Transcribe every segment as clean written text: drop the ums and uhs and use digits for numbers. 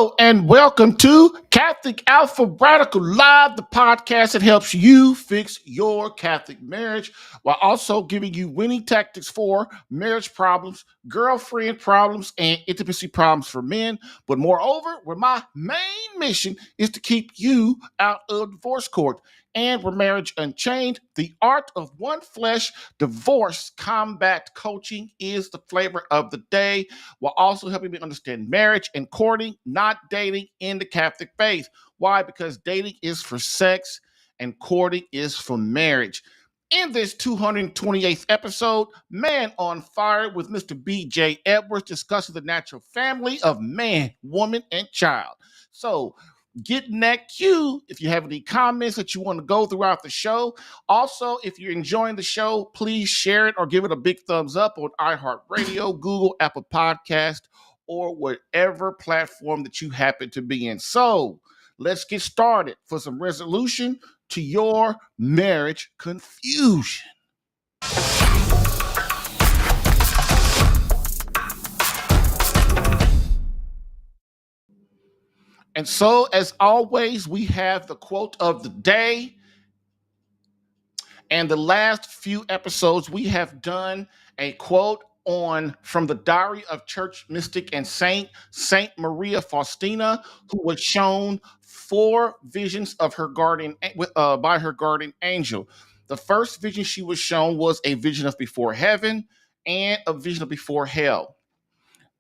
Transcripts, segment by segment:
Hello and welcome to Catholic Alpha Radical Live, the podcast that helps you fix your Catholic marriage while also giving you winning tactics for marriage problems, girlfriend problems, and intimacy problems for men. But moreover, where my main mission is to keep you out of divorce court. And where Marriage Unchained, the art of one flesh, divorce combat coaching is the flavor of the day, while also helping me understand marriage and courting, not dating in the Catholic faith. Why? Because dating is for sex and courting is for marriage. In this 228th episode, Man on Fire with Mr. B.J. Edwards discusses the natural family of man, woman, and child. So, get in that queue if you have any comments that you want to go throughout the show. Also, if you're enjoying the show, please share it or give it a big thumbs up on iHeartRadio, Google, Apple Podcast, or whatever platform that you happen to be in. So let's get started for some resolution to your marriage confusion. And so, as always, we have the quote of the day. And the last few episodes, we have done a quote from the Diary of Church Mystic and Saint Maria Faustina, who was shown 4 visions of her guardian by her guardian angel. The first vision she was shown was a vision of before heaven and a vision of before hell.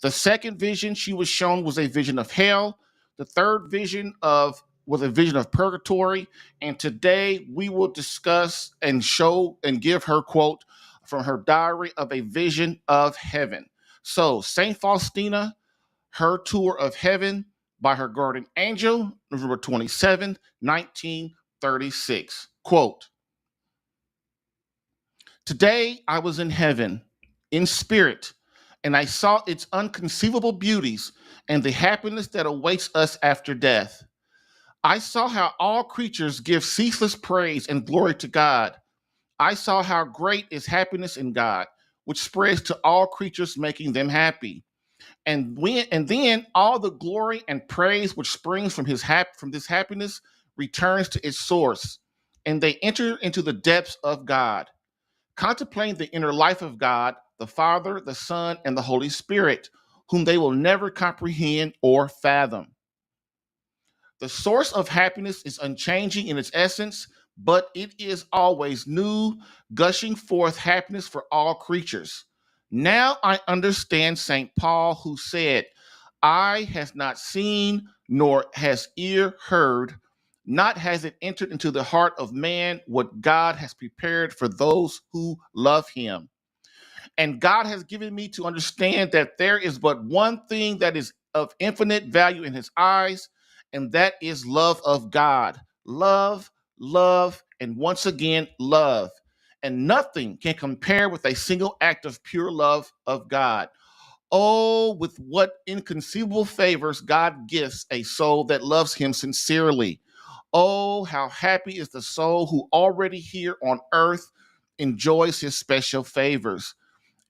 The second vision she was shown was a vision of hell. The third vision was a vision of purgatory. And today we will discuss and show and give her quote from her diary of a vision of heaven. So Saint Faustina, her tour of heaven by her guardian angel, November 27, 1936. Quote, "Today I was in heaven, in spirit, and I saw its unconceivable beauties and the happiness that awaits us after death. I saw how all creatures give ceaseless praise and glory to God. I saw how great is happiness in God, which spreads to all creatures, making them happy. And then all the glory and praise which springs from this happiness returns to its source, and they enter into the depths of God, contemplating the inner life of God, the Father, the Son, and the Holy Spirit, whom they will never comprehend or fathom. The source of happiness is unchanging in its essence, but it is always new, gushing forth happiness for all creatures. Now I understand St. Paul, who said, 'Eye has not seen, nor has ear heard, not has it entered into the heart of man what God has prepared for those who love him.' And God has given me to understand that there is but one thing that is of infinite value in his eyes, and that is love of God. Love, love, and once again, love. And nothing can compare with a single act of pure love of God. Oh, with what inconceivable favors God gives a soul that loves him sincerely. Oh, how happy is the soul who already here on earth enjoys his special favors.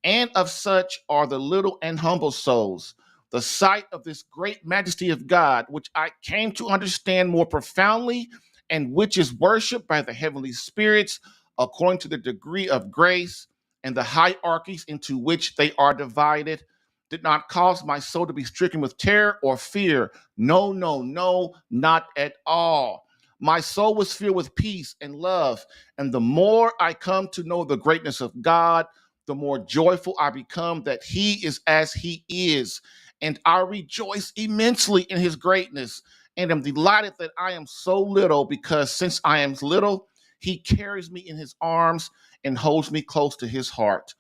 And of such are the little and humble souls. The sight of this great majesty of God, which I came to understand more profoundly, and which is worshipped by the heavenly spirits according to the degree of grace and the hierarchies into which they are divided, did not cause my soul to be stricken with terror or fear. No, no, no, not at all. My soul was filled with peace and love. And the more I come to know the greatness of God, the more joyful I become that he is as he is. And I rejoice immensely in his greatness and am delighted that I am so little, because since I am little, he carries me in his arms and holds me close to his heart.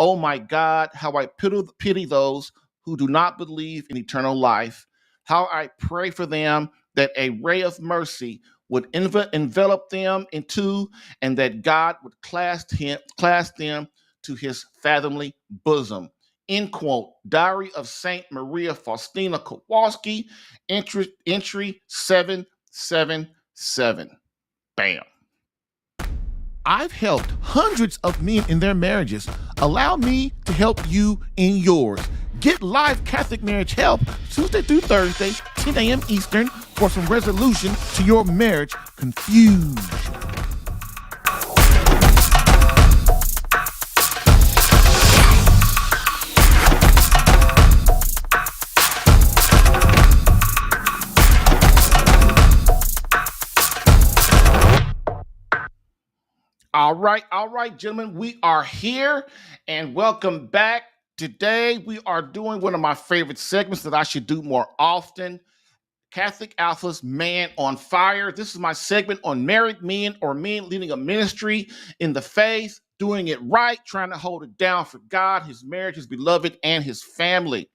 Oh my God, how I pity those who do not believe in eternal life. How I pray for them that a ray of mercy would envelop them into, and that God would clasp them to his fathomly bosom. End quote. Diary of Saint Maria Faustina Kowalski, entry 777. Bam. I've helped hundreds of men in their marriages. Allow me to help you in yours. Get live Catholic marriage help Tuesday through Thursday, 10 a.m. Eastern for some resolution to your marriage confusion. All right, gentlemen, we are here and welcome back. Today, we are doing one of my favorite segments that I should do more often. Catholic Alpha's Man on Fire. This is my segment on married men or men leading a ministry in the faith, doing it right, trying to hold it down for God, his marriage, his beloved, and his family.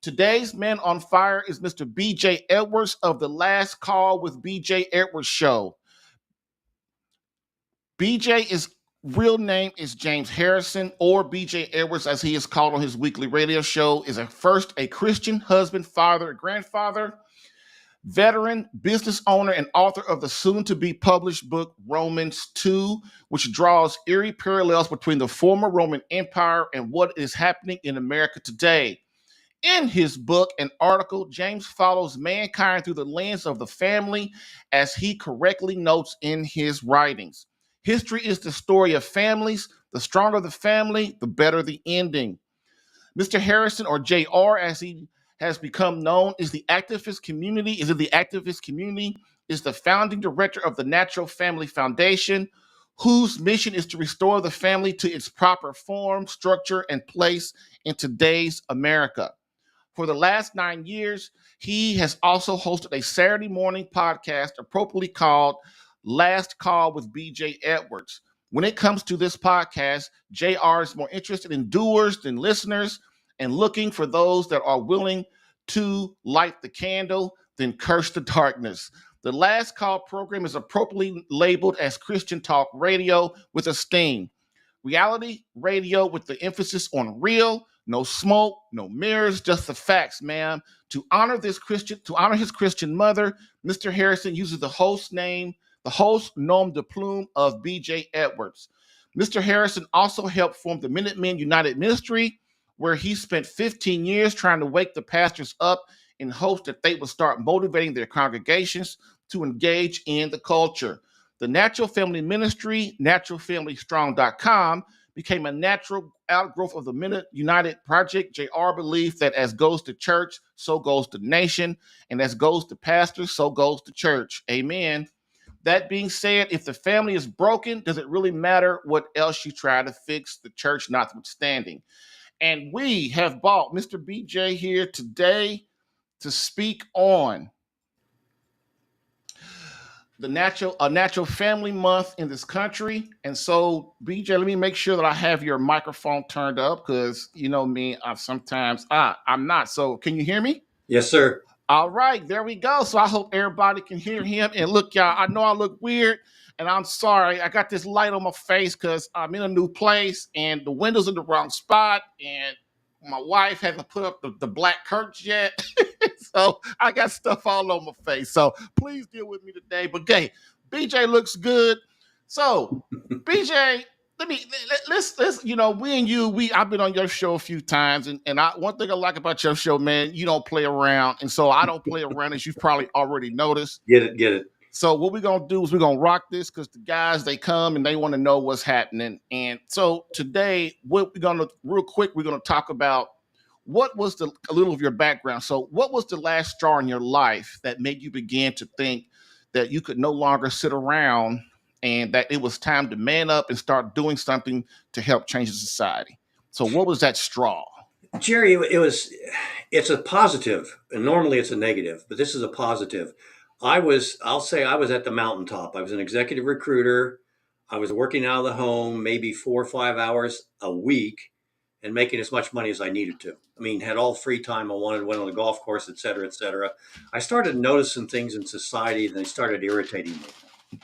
Today's Man on Fire is Mr. BJ Edwards of the Last Call with BJ Edwards show. BJ is real name is James Harrison, or BJ Edwards, as he is called on his weekly radio show, is a Christian husband, father, grandfather, veteran, business owner, and author of the soon-to-be published book Romans 2, which draws eerie parallels between the former Roman Empire and what is happening in America today. In his book and article, James follows mankind through the lens of the family, as he correctly notes in his writings. History is the story of families. The stronger the family, the better the ending. Mr. Harrison, or JR as he has become known, is the activist community, is the founding director of the Natural Family Foundation, whose mission is to restore the family to its proper form, structure, and place in today's America. For the last 9 years, he has also hosted a Saturday morning podcast appropriately called Last Call with BJ Edwards. When it comes to this podcast, JR is more interested in doers than listeners and looking for those that are willing to light the candle, then curse the darkness. The Last Call program is appropriately labeled as Christian talk radio with a sting. Reality radio with the emphasis on real, no smoke, no mirrors, just the facts, ma'am. To honor his Christian mother, Mr. Harrison uses the host nom de plume of BJ Edwards. Mr. Harrison also helped form the Minutemen United Ministry, where he spent 15 years trying to wake the pastors up in hopes that they would start motivating their congregations to engage in the culture. The Natural Family Ministry, naturalfamilystrong.com, became a natural outgrowth of the Minute United Project. JR believed that as goes the church, so goes the nation, and as goes the pastor, so goes the church. Amen. That being said, if the family is broken, does it really matter what else you try to fix, the church notwithstanding? And we have brought Mr. BJ here today to speak on the natural family month in this country. And so, BJ, let me make sure that I have your microphone turned up, because you know me, I'm not. So can you hear me? Yes, sir. All right, there we go. So I hope everybody can hear him. And look, y'all, I know I look weird, and I'm sorry. I got this light on my face because I'm in a new place and the window's in the wrong spot, and my wife hasn't put up the black curtains yet. So I got stuff all on my face. So please deal with me today. But hey, BJ looks good. So BJ, let's we and you, I've been on your show a few times, and one thing I like about your show, man, you don't play around, and so I don't play around, as you've probably already noticed. Get it. So what we're gonna do is we're gonna rock this, because the guys, they come and they want to know what's happening. And so today, we're gonna talk about what was a little of your background. So what was the last straw in your life that made you begin to think that you could no longer sit around and that it was time to man up and start doing something to help change the society? So what was that straw? Jerry, it's a positive, and normally it's a negative, but this is a positive. I'll say I was at the mountaintop. I was an executive recruiter. I was working out of the home maybe 4 or 5 hours a week and making as much money as I needed to. I mean, had all free time I wanted, went on the golf course, et cetera, et cetera. I started noticing things in society, and they started irritating me.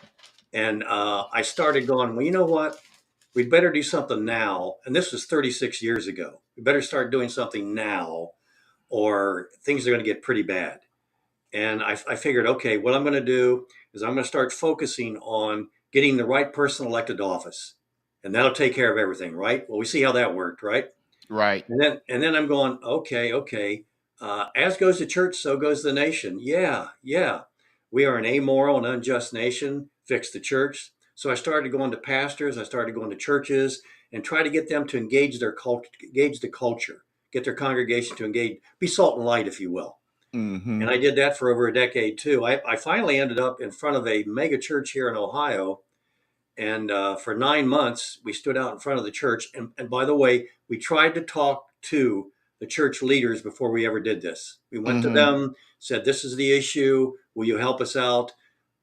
And I started going, well, you know what? We'd better do something now. And this was 36 years ago. We better start doing something now, or things are going to get pretty bad. And I figured, okay, what I'm going to do is I'm going to start focusing on getting the right person elected to office. And that'll take care of everything, right? Well, we see how that worked, right? Right. And then I'm going, okay. As goes the church, so goes the nation. Yeah, yeah. We are an amoral and unjust nation. Fix the church. So I started going to pastors. I started going to churches and try to get them to engage their culture, engage the culture, get their congregation to engage, be salt and light, if you will. And Mm-hmm. I did that for over a decade too. I finally ended up in front of a mega church here in Ohio, and for 9 months, we stood out in front of the church. And by the way, we tried to talk to the church leaders before we ever did this. We went to Mm-hmm. them, said, "This is the issue. Will you help us out?"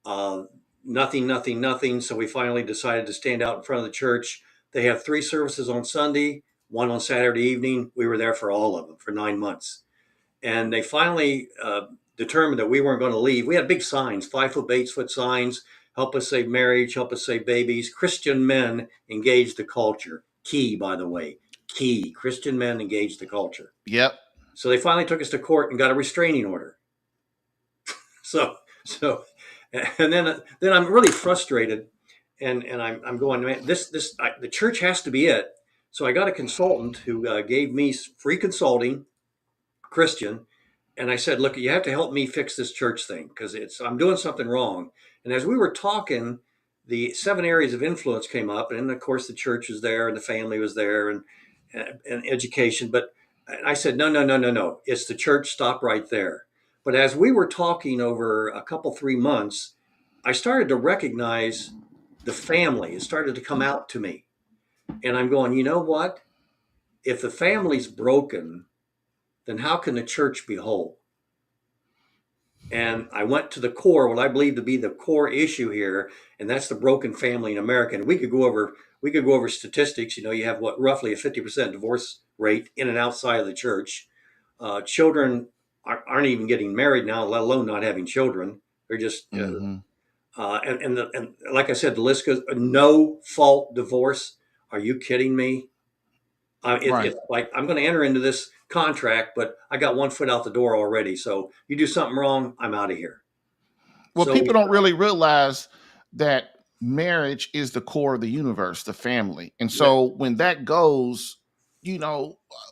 Uh, Nothing, nothing, nothing. So we finally decided to stand out in front of the church. They have 3 services on Sunday, one on Saturday evening. We were there for all of them for 9 months. And they finally determined that we weren't going to leave. We had big signs, 5 foot, 8 foot signs, help us save marriage, help us save babies. Christian men engage the culture. Key, by the way, key. Christian men engage the culture. Yep. So they finally took us to court and got a restraining order. So, and then I'm really frustrated, and I'm going, man, the church has to be it. So I got a consultant who gave me free consulting, Christian, and I said, "Look, you have to help me fix this church thing because I'm doing something wrong." And as we were talking, the 7 areas of influence came up, and of course the church was there, and the family was there, and education. But I said, "No, no, no, no, no. It's the church. Stop right there." But as we were talking over a couple 3 months, I started to recognize the family. It started to come out to me, and I'm going, you know what? If the family's broken, then how can the church be whole? And I went to the core, what I believe to be the core issue here, and that's the broken family in America. And we could go over statistics. You know, you have what roughly a 50% divorce rate in and outside of the church. Children aren't even getting married now, let alone not having children. They're just Mm-hmm. and like I said, the list goes no fault divorce. Are you kidding me? Right. It's like I'm going to enter into this contract, but I got 1 foot out the door already. So you do something wrong, I'm out of here. Well, So people don't really realize that marriage is the core of the universe, the family. And yeah, so when that goes,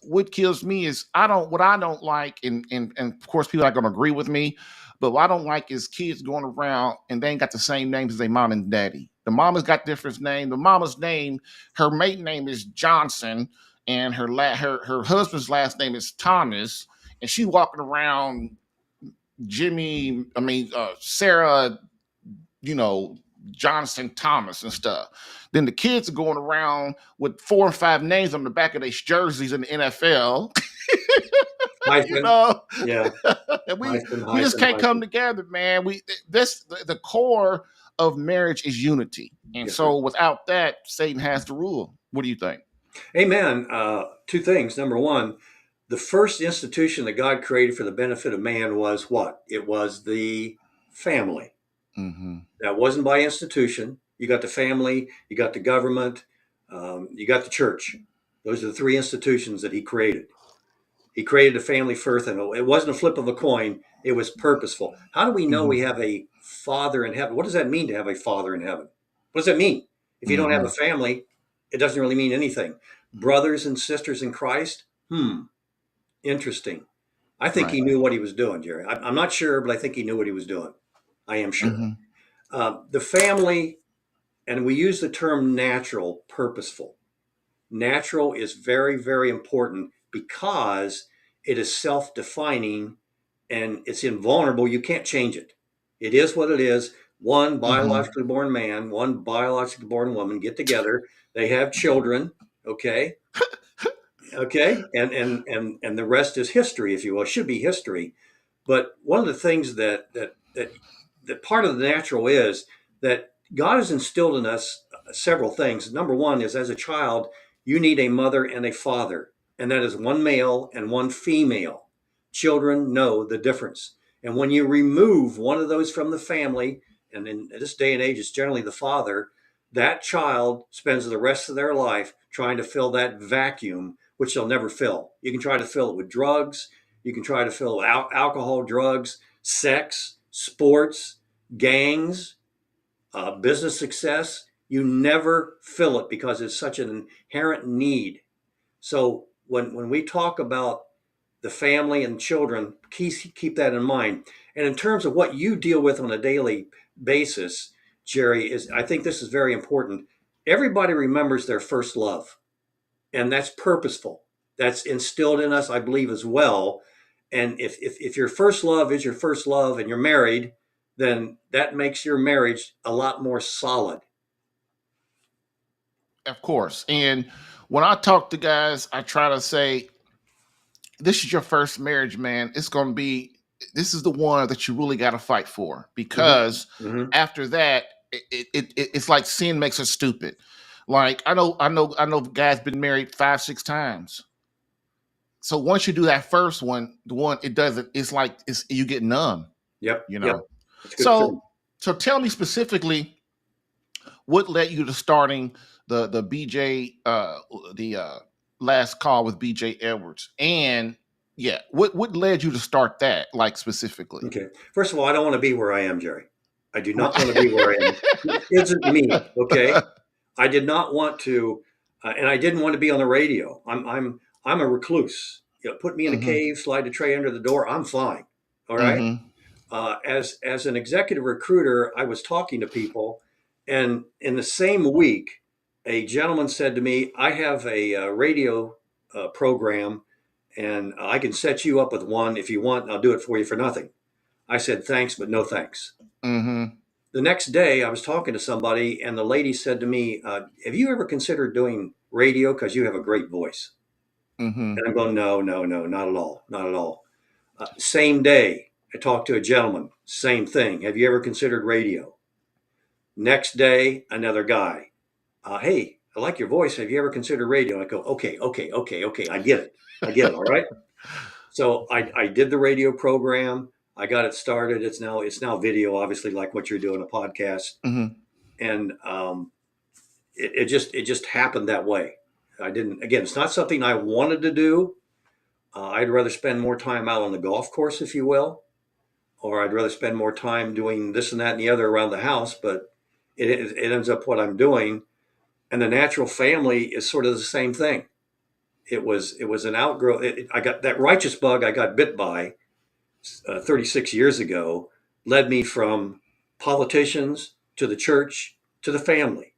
what kills me is what I don't like, and of course people are going to agree with me, but what I don't like is kids going around and they ain't got the same names as their mom and daddy. The mama's got different name. The mama's name, her maiden name is Johnson, and her husband's last name is Thomas, and she walking around Sarah, you know, Johnson Thomas and stuff. Then the kids are going around with 4 or 5 names on the back of their jerseys in the NFL. you hyphen, know, yeah, and hyphen, we just hyphen, can't come hyphen. together, man. The core of marriage is unity, and Yes, sir. so without that, Satan has to rule. What do you think? Amen. Two things. Number one, the first institution that God created for the benefit of man was what? It was the family. Mm-hmm. That wasn't by institution. You got the family, you got the government, you got the church. Those are the 3 institutions that He created. He created a family first, and it wasn't a flip of a coin. It was purposeful. How do we know Mm-hmm. we have a father in heaven? What does that mean to have a father in heaven? What does that mean? If you don't have Mm-hmm. a family, it doesn't really mean anything. Brothers and sisters in Christ? Interesting. I think Right. he knew what he was doing, Jerry. I'm not sure, but I think he knew what he was doing. I am sure. Mm-hmm. The family, and we use the term natural, purposeful. Natural is very, very important because it is self defining and it's invulnerable. You can't change it. It is what it is. One Mm-hmm. biologically born man, one biologically born woman get together. They have children. Okay. Okay. And the rest is history, if you will. It should be history. But one of the things that part of the natural is that God has instilled in us several things. Number one is as a child, you need a mother and a father, and that is one male and one female. Children know the difference. And when you remove one of those from the family, and in this day and age, it's generally the father, that child spends the rest of their life trying to fill that vacuum, which they'll never fill. You can try to fill it with drugs, you can try to fill it with alcohol, drugs, sex, sports, gangs, business success. You never fill it because it's such an inherent need. So when we talk about the family and children, keep that in mind. And in terms of what you deal with on a daily basis, Jerry, is I think this is very important. Everybody remembers their first love, and that's purposeful. That's instilled in us, I believe, as well. And if your first love is your first love and you're married, then that makes your marriage a lot more solid. Of course. And when I talk to guys, I try to say, this is your first marriage, man. This is the one that you really got to fight for, Hmm. because Hmm. after that, it's like sin makes us stupid. Like I know guys been married 5, 6 times. So once you do that first one, the one it doesn't, it's like you get numb, Yep. you Yep. know. That's a good So thing. so tell me specifically what led you to starting the BJ the last call with BJ Edwards, and yeah, what led you to start that, like, specifically? Okay. First of all, I don't want to be where I am, Jerry. I do not want to be where I am. Right. This isn't me. Okay. I did not want to, and I didn't want to be on the radio. I'm a recluse. You know, put me in a Mhm. cave, slide a tray under the door. I'm fine. All right. Mhm. As an executive recruiter, I was talking to people, and in the same week, a gentleman said to me, "I have a radio program, and I can set you up with one if you want. I'll do it for you for nothing." I said, "Thanks, but no thanks." Mhm. The next day, I was talking to somebody, and the lady said to me, "Have you ever considered doing radio? Because you have a great voice." And Mhm. I'm going, "No, no, no, not at all, not at all." Same day, I talked to a gentleman, same thing. "Have you ever considered radio?" Next day, another guy, "Hey, I like your voice. Have you ever considered radio?" And I go, "Okay, okay, okay, okay. I get it. I get it. All right." So I did the radio program. I got it started. It's now video, obviously, like what you're doing, a podcast. Mhm. And it just happened that way. I didn't. Again, it's not something I wanted to do. I'd rather spend more time out on the golf course, if you will, or I'd rather spend more time doing this and that and the other around the house. But it ends up what I'm doing, and the natural family is sort of the same thing. It was an outgrowth. I got that righteous bug I got bit by 36 years ago, led me from politicians to the church to the family.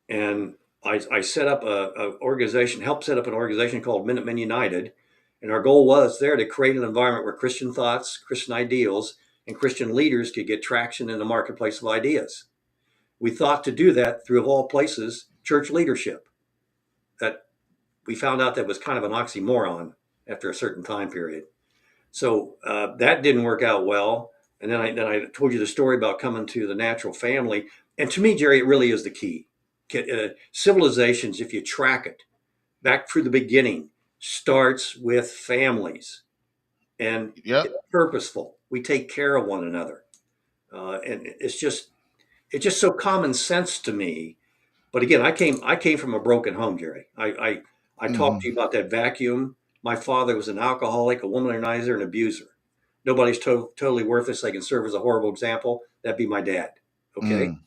And I set up a organization, helped set up an organization called Minutemen United. And our goal was there to create an environment where Christian thoughts, Christian ideals, and Christian leaders could get traction in the marketplace of ideas. We thought to do that through, of all places, church leadership. That we found out that was kind of an oxymoron after a certain time period. So that didn't work out well. And then I told you the story about coming to the natural family. And to me, Jerry, it really is the key. Civilizations, if you track it back through the beginning, starts with families, and it's Yep. purposeful. We take care of one another, and it's just so common sense to me. But again, I came from a broken home, Jerry. I talked to Mhm. you about that vacuum. My father was an alcoholic, a womanizer, an abuser. Nobody's totally worthless. They can serve as a horrible example. That'd be my dad. Okay. Mm.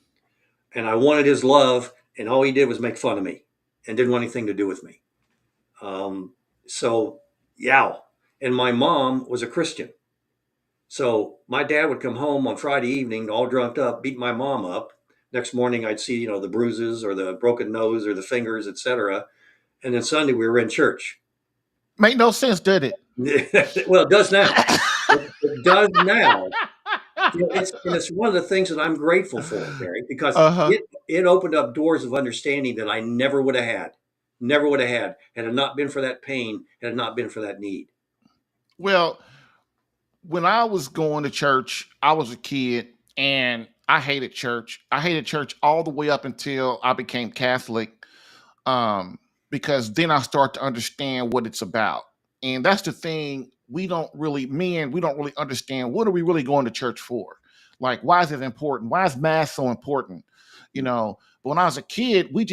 And I wanted his love, and all he did was make fun of me and didn't want anything to do with me. Um, so, yeah. And my mom was a Christian. So my dad would come home on Friday evening, all drunk up, beat my mom up. Next morning, I'd see, the bruises or the broken nose or the fingers, etc. And then Sunday, we were in church. Make no sense, did it? Well, it does now. It does now. It's one of the things that I'm grateful for, Barry, because Uh-huh. it opened up doors of understanding that I never would have had, never would have had it not been for that pain, had it not been for that need. Well, when I was going to church, I was a kid and I hated church. I hated church all the way up until I became Catholic. Um, because then I start to understand what it's about. And that's the thing. We don't really understand, what are we really going to church for? Like, why is it important? Why is mass so important? But when I was a kid, we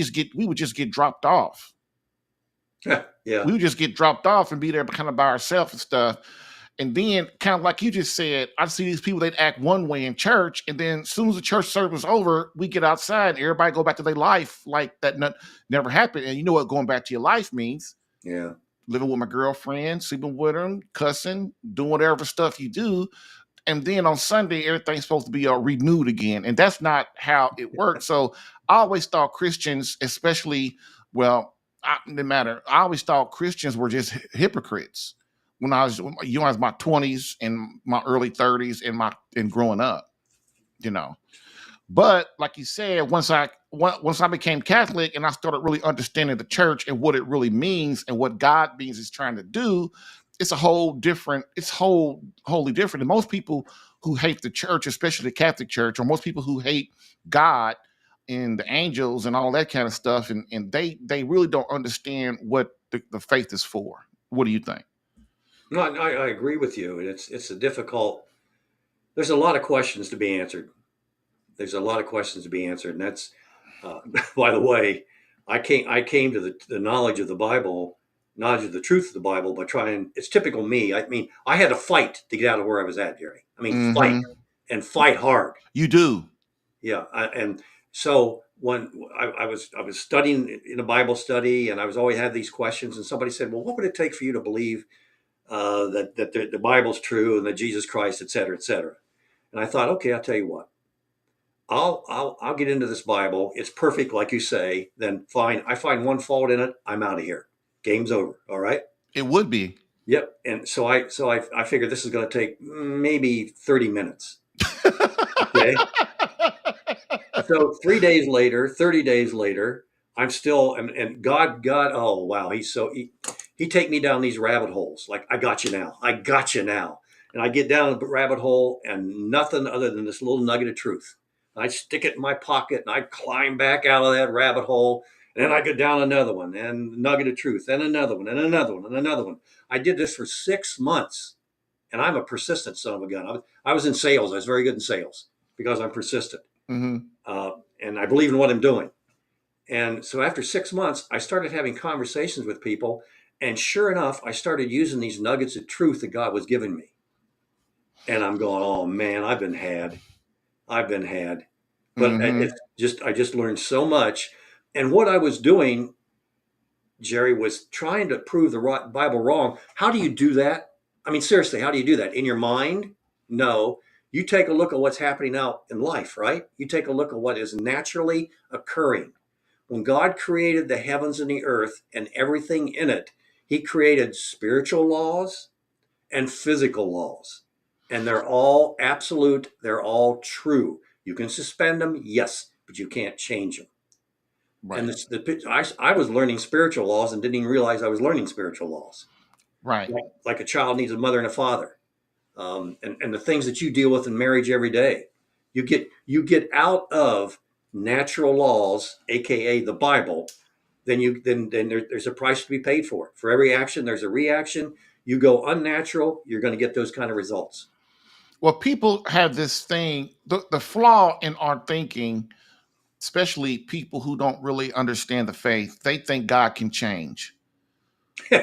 would just get dropped off. Yeah, We would just get dropped off and be there kind of by ourselves and stuff. And then, kind of like you just said, I see these people, they'd act one way in church. And then as soon as the church service is over, we get outside and everybody go back to their life like that never happened. And you know what going back to your life means? yeah. living with my girlfriend, sleeping with them, cussing, doing whatever stuff you do. And then on Sunday, everything's supposed to be renewed again. And that's not how it works. So I always thought Christians, especially, well, no matter, I always thought Christians were just hypocrites when I was, my 20s and my early 30s and growing up, you know. But like you said, once I became Catholic and I started really understanding the church and what it really means and what God means is trying to do, it's a whole different. It's wholly different. And most people who hate the church, especially the Catholic Church, or most people who hate God and the angels and all that kind of stuff, and they really don't understand what the faith is for. What do you think? No, I agree with you. It's a difficult. There's a lot of questions to be answered. There's a lot of questions to be answered, and that's by the way, I came to the knowledge of the Bible, knowledge of the truth of the Bible by trying. It's typical me. I mean, I had to fight to get out of where I was at, Jerry. I mean, fight Mm-hmm. and fight hard. You do. Yeah, and so when I was studying in a Bible study, and I was always had these questions, and somebody said, "Well, what would it take for you to believe that the Bible's true and that Jesus Christ, et cetera, et cetera?" And I thought, okay, I'll tell you what. I'll get into this Bible. It's perfect, like you say. Then fine. I find one fault in it. I'm out of here. Game's over. All right. It would be. Yep. And so I figured this is going to take maybe 30 minutes. Okay. So 3 days later, 30 days later, I'm still and God. Oh wow, he take me down these rabbit holes. Like I got you now. I got you now. And I get down the rabbit hole and nothing other than this little nugget of truth. I stick it in my pocket and I climb back out of that rabbit hole. And then I go down another one and nugget of truth, and another one, and another one, and another one. I did this for 6 months, and I'm a persistent son of a gun. I was in sales. I was very good in sales because I'm persistent, Mm-hmm. uh, and I believe in what I'm doing. And so after 6 months, I started having conversations with people, and sure enough, I started using these nuggets of truth that God was giving me. And I'm going, oh man, I've been had. I've been had. But Mm-hmm. I just learned so much. And what I was doing, Jerry, was trying to prove the Bible wrong. How do you do that? I mean, seriously, how do you do that? In your mind? No. You take a look at what's happening out in life, right? You take a look at what is naturally occurring. When God created the heavens and the earth and everything in it, he created spiritual laws and physical laws. And they're all absolute, they're all true. You can suspend them, yes, but you can't change them. And Right. I was learning spiritual laws and didn't even realize I was learning spiritual laws. Right. Like a child needs a mother and a father, and the things that you deal with in marriage every day. You get out of natural laws, aka the Bible. Then there's a price to be paid for it. For every action, there's a reaction. You go unnatural, you're going to get those kind of results. Well, people have this thing, the flaw in our thinking, especially people who don't really understand the faith, they think God can change.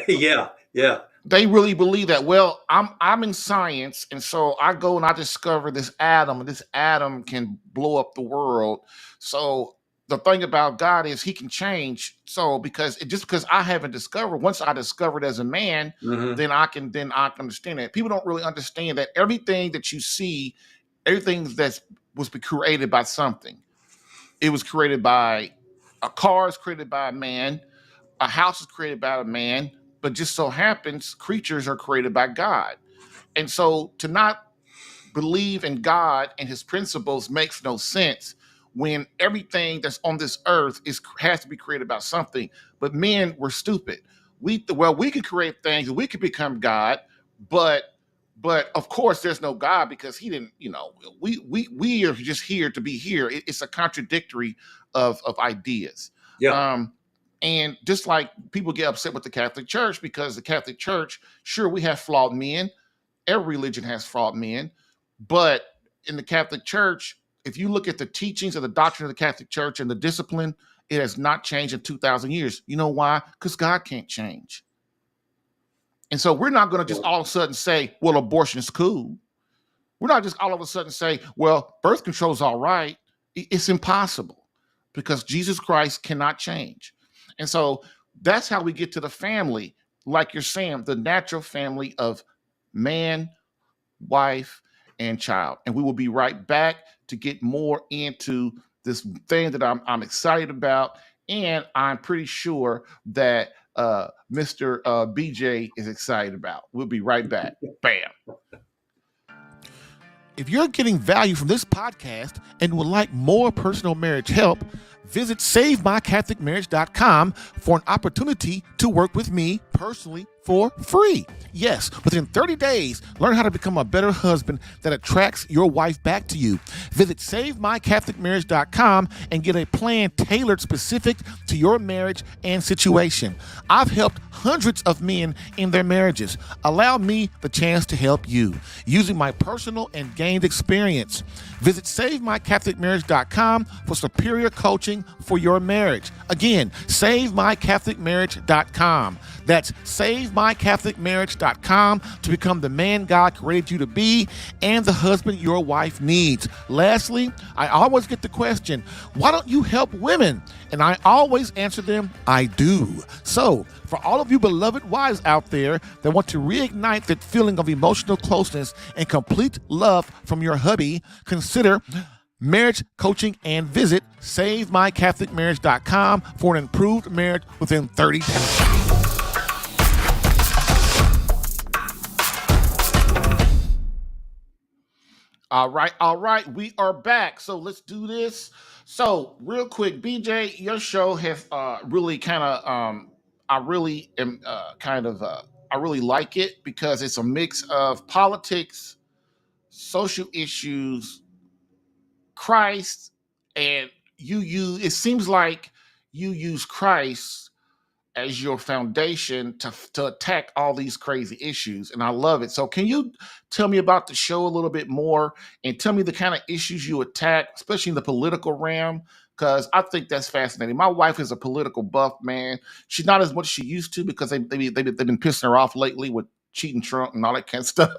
Yeah, yeah, They really believe that. Well, I'm in science, and so I go and I discover this atom, and this atom can blow up the world. So the thing about God is He can change. So just because I haven't discovered, once I discovered as a man, hmm then I can understand it. People don't really understand that everything that you see, everything that was created by something. It was created by a car is created by a man, a house is created by a man, but just so happens creatures are created by God. And so to not believe in God and his principles makes no sense when everything that's on this earth has to be created by something. But men were stupid. We could create things and we could become God, but of course there's no God because he didn't, we are just here to be here. It's a contradictory of ideas. yeah, Um, and just like people get upset with the Catholic Church because the Catholic Church, sure, we have flawed men. Every religion has flawed men, but in the Catholic Church, if you look at the teachings of the doctrine of the Catholic Church and the discipline, it has not changed in 2,000 years. You know why? Because God can't change. And so we're not going to just well, all of a sudden say, well, abortion is cool. We're not just all of a sudden say, well, birth control is all right. It's impossible because Jesus Christ cannot change. And so that's how we get to the family. like you're saying, the natural family of man, wife, and child. And we will be right back to get more into this thing that I'm excited about. And I'm pretty sure that Mr. BJ is excited about. We'll be right back. Bam. If you're getting value from this podcast and would like more personal marriage help, visit SaveMyCatholicMarriage.com for an opportunity to work with me personally for free. Yes, within 30 days, learn how to become a better husband that attracts your wife back to you. Visit SaveMyCatholicMarriage.com and get a plan tailored specific to your marriage and situation. I've helped hundreds of men in their marriages. Allow me the chance to help you using my personal and gained experience. Visit SaveMyCatholicMarriage.com for superior coaching for your marriage. Again, SaveMyCatholicMarriage.com. That's SaveMyCatholicMarriage.com to become the man God created you to be and the husband your wife needs. Lastly, I always get the question, why don't you help women? And I always answer them, I do. So, for all of you beloved wives out there that want to reignite that feeling of emotional closeness and complete love from your hubby, consider marriage coaching and visit SaveMyCatholicMarriage.com for an improved marriage within 30 days. All right. We are back. So let's do this. So real quick, BJ, your show has really kind of I really am I really like it because it's a mix of politics, social issues, Christ, and it seems like you use Christ as your foundation to attack all these crazy issues, and I love it. So can you tell me about the show a little bit more and tell me the kind of issues you attack, especially in the political realm? Because I think that's fascinating. My wife is a political buff, man. She's not as much as she used to because they've been pissing her off lately with cheating Trump and all that kind of stuff.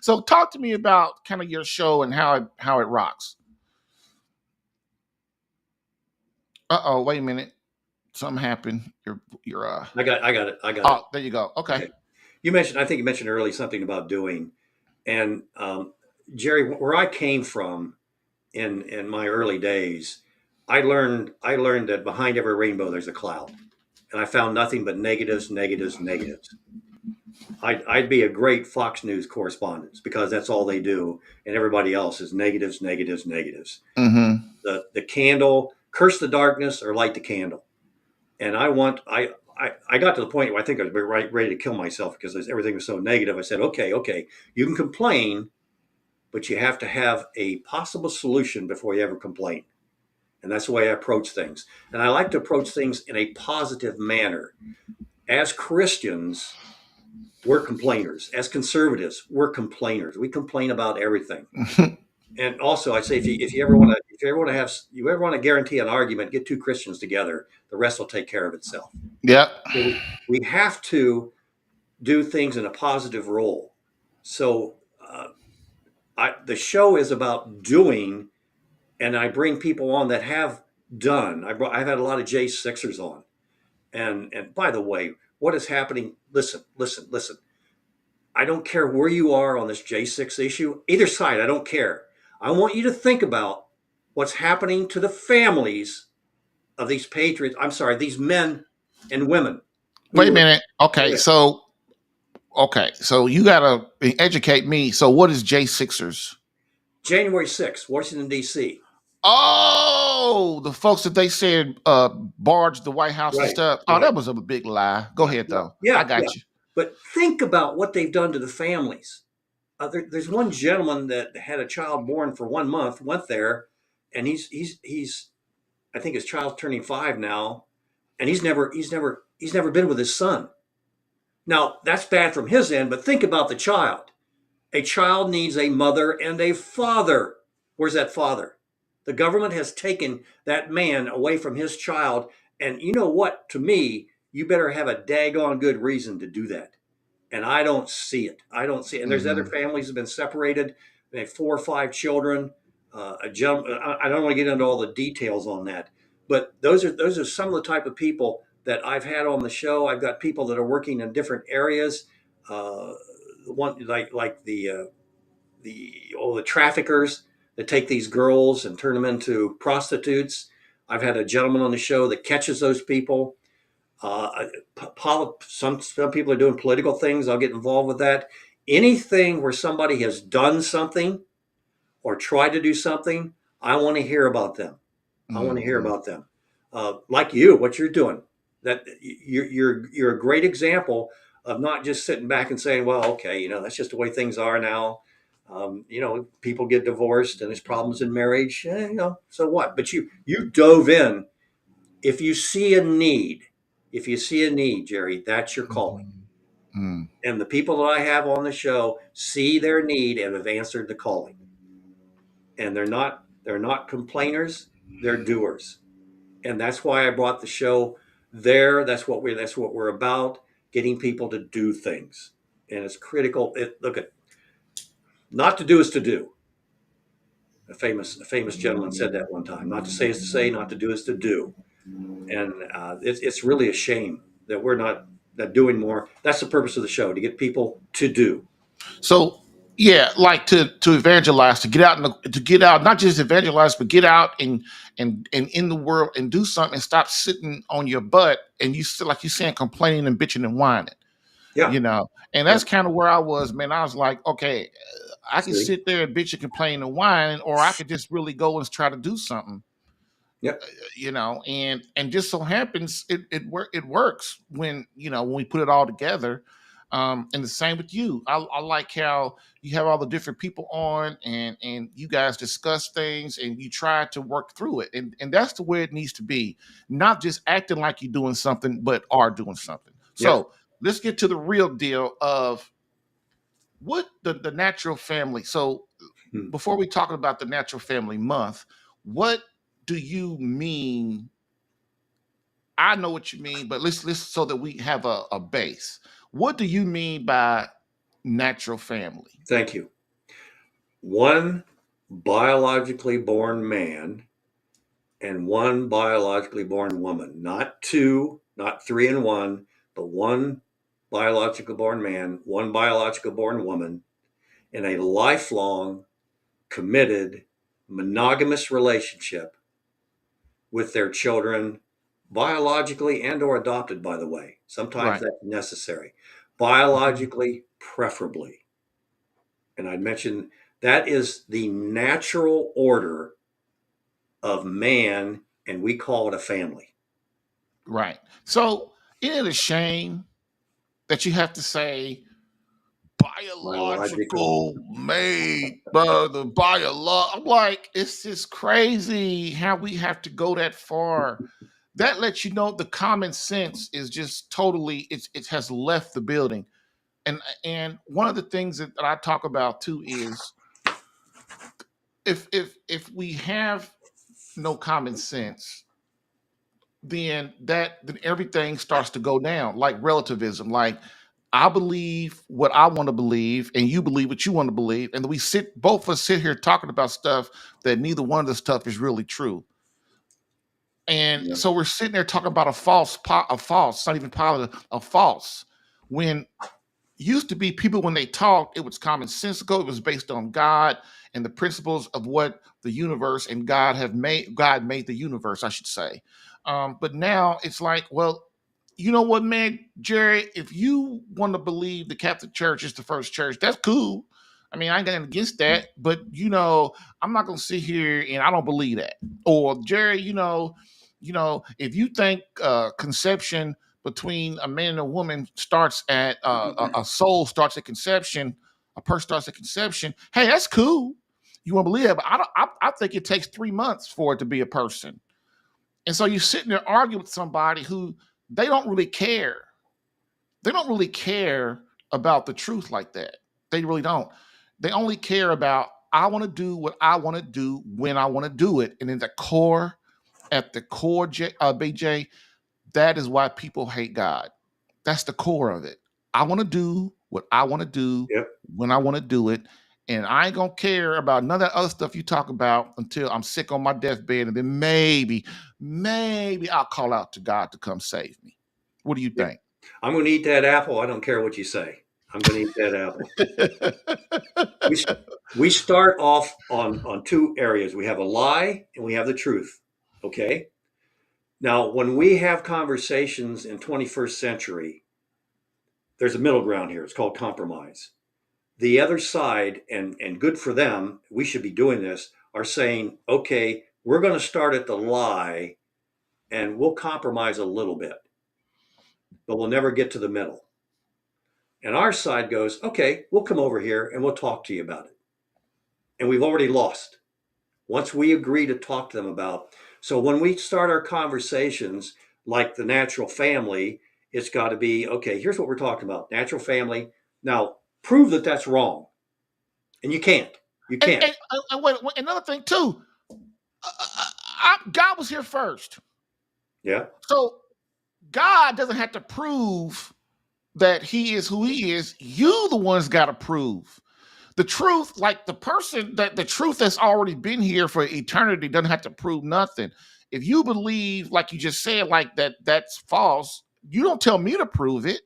So talk to me about kind of your show and how it rocks. Uh-oh, wait a minute. Something happened. You're I got it. oh, there you go. Okay. Okay. I think you mentioned earlier something about doing. And Jerry, where I came from in my early days, I learned that behind every rainbow there's a cloud. And I found nothing but negatives, negatives, negatives. I'd be a great Fox News correspondent because that's all they do, and everybody else is negatives, negatives, negatives. Mm-hmm. The candle, curse the darkness or light the candle. And I got to the point where I think I was ready to kill myself because everything was so negative. I said, okay, you can complain, but you have to have a possible solution before you ever complain. And that's the way I approach things. And I like to approach things in a positive manner. As Christians, we're complainers. As conservatives, we're complainers. We complain about everything. And also, I say if you ever want to guarantee an argument, get two Christians together. The rest will take care of itself. Yep. So we have to do things in a positive role. So the show is about doing, and I bring people on that have done. I've had a lot of J6ers on, and by the way, what is happening? Listen, listen, listen. I don't care where you are on this J6 issue, either side. I don't care. I want you to think about what's happening to the families of these patriots. I'm sorry, these men and women Wait a who are. minute. Okay, so you gotta educate me. So what is J Sixers? January 6th, Washington, D.C. Oh, the folks that they said barged the White House and Right, stuff. Oh, right, that was a big lie. Go right. ahead Yeah, though. I yeah, yeah. got you. But think about what they've done to the families. There's one gentleman that had a child born for 1 month, went there, and he's I think his child's turning 5 now, and he's never been with his son. Now that's bad from his end, but think about the child. A child needs a mother and a father. Where's that father? The government has taken that man away from his child. And you know what? To me, you better have a daggone good reason to do that. And I don't see it. I don't see it. And there's other Hmm. families that have been separated. They have 4 or 5 children. I don't want to get into all the details on that, but those are some of the type of people that I've had on the show. I've got people that are working in different areas. Uh, one like the traffickers that take these girls and turn them into prostitutes. I've had a gentleman on the show that catches those people. Some people are doing political things. I'll get involved with that. Anything where somebody has done something or tried to do something, I want to hear about them. I want to hear Mhm. about them. Like you, what you're doing. That you're a great example of not just sitting back and saying, "Well, okay, that's just the way things are now." People get divorced and there's problems in marriage. So what? But you dove in. If you see a need, Jerry, that's your calling. Mhm. Mm. And the people that I have on the show see their need and have answered the calling. And they're not complainers, they're doers. And that's why I brought the show there. That's what we're about, getting people to do things. And it's critical. Look at not to do is to do. A famous gentleman said that one time. Not to say is to say, not to do is to do. And it's really a shame that we're not doing more. That's the purpose of the show, to get people to do. So yeah, like to evangelize, to get out to get out, not just evangelize, but get out and in the world and do something and stop sitting on your butt and you still like you saying complaining and bitching and whining, Yeah, and yeah. that's kind of where I was, man. I was like, okay, I can See, sit there and bitch and complain and whine, or I could just really go and try to do something, yeah, and just so happens it works when when we put it all together. And the same with you. I like how you have all the different people on and you guys discuss things and you try to work through it, and that's the way it needs to be, not just acting like you're doing something but are doing something. yeah. So let's get to the real deal of what the natural family. So Hmm. before we talk about the natural family month, what do you mean? I know what you mean, but let's so that we have a base. What do you mean by natural family? Thank you. One biologically born man and one biologically born woman, not two, not three and one, but one biologically born man, one biologically born woman, in a lifelong, committed, monogamous relationship with their children, biologically and or adopted, by the way. Sometimes Right. that's necessary. Mhm. Biologically, preferably. And I mentioned that is the natural order of man, and we call it a family. Right. So isn't it a shame that you have to say Biological. biological made by the I'm like, it's just crazy how we have to go that far. That lets you know the common sense is just totally it has left the building. And one of the things that I talk about too is if we have no common sense, then everything starts to go down, like relativism. Like I believe what I want to believe, and you believe what you want to believe, and we both of us sit here talking about stuff that neither one of the stuff is really true. And Yeah. so we're sitting there talking about a false, not even positive, a false. When used to be people when they talked, it was commonsensical. It was based on God and the principles of what the universe and God made the universe, I should say. But now it's like, well, you know what, man, Jerry, if you want to believe the Catholic Church is the first church, that's cool. I mean, I ain't got nothing against that, but I'm not gonna sit here and I don't believe that. Or Jerry, if you think conception between a man and a woman starts at a soul starts at conception, a person starts at conception. Hey, that's cool. You want to believe it, but I don't. I think it takes 3 months for it to be a person. And so you're sitting there arguing with somebody who they don't really care. They don't really care about the truth like that. They really don't. They only care about I want to do what I want to do when I want to do it. And in the core, at the core, BJ, that is why people hate God. That's the core of it. I want to do what I want to do Yep. when I want to do it. And I ain't gonna care about none of that other stuff you talk about until I'm sick on my deathbed. And then maybe I'll call out to God to come save me. What do you Yeah. think? I'm going to eat that apple. I don't care what you say. I'm going to eat that apple. We, we start off on two areas. We have a lie and we have the truth. Okay. Now, when we have conversations in 21st century, there's a middle ground here. It's called compromise. The other side, and good for them, we should be doing this, are saying, okay, we're going to start at the lie and we'll compromise a little bit, but we'll never get to the middle. And our side goes, okay, we'll come over here and we'll talk to you about it. And we've already lost once we agree to talk to them about. So when we start our conversations like the natural family, it's got to be, okay, here's what we're talking about. Natural family. Now prove that that's wrong. And you can't. You And, can't. and wait, another thing too. God was here first, Yeah. so God doesn't have to prove that He is who He is. You, the ones, got to prove the truth. Like the person that the truth that's already been here for eternity doesn't have to prove nothing. If you believe, like you just said, like that's false. You don't tell me to prove it.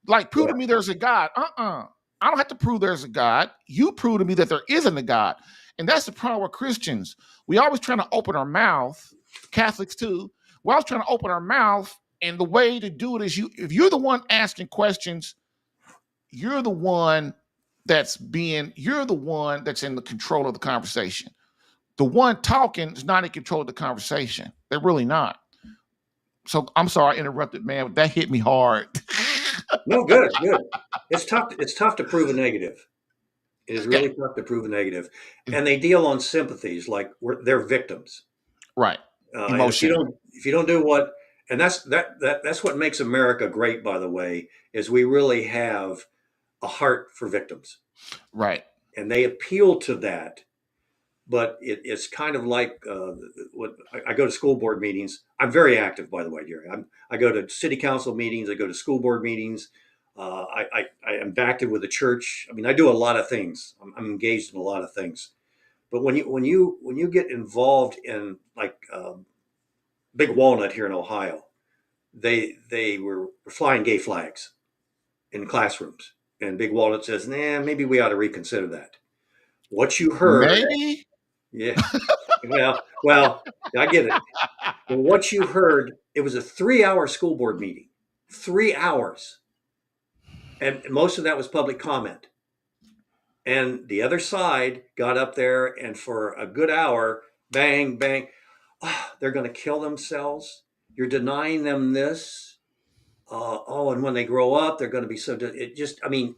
Like, prove Yeah. to me there's a God. I don't have to prove there's a God. You prove to me that there isn't a God. And that's the problem with Christians. We always trying to open our mouth, Catholics too. We're always trying to open our mouth. And the way to do it is if you're the one asking questions, you're the one you're the one that's in the control of the conversation. The one talking is not in control of the conversation. They're really not. So I'm sorry I interrupted, man, but that hit me hard. No, good, good. It's tough. It's tough to prove a negative. It is Yeah. really tough to prove a negative. And they deal on sympathies like they're victims. Right. And if Emotion. you don't do what, and that's what makes America great, by the way, is we really have a heart for victims, Right. and they appeal to that. But it's kind of like what I go to school board meetings. I'm very active, by the way, Jerry. I go to city council meetings. I go to school board meetings. I am active with the church. I mean, I do a lot of things. I'm engaged in a lot of things. But when you get involved in like Big Walnut here in Ohio, they were flying gay flags in classrooms, and Big Walnut says, "Nah, maybe we ought to reconsider that." What you heard, Maybe. yeah, well, I get it. Well, what you heard, it was a 3 hour school board meeting, 3 hours, and most of that was public comment. And the other side got up there, and for a good hour, bang, bang, oh, they're going to kill themselves. You're denying them this. Oh, and when they grow up, they're going to be so. It just, I mean,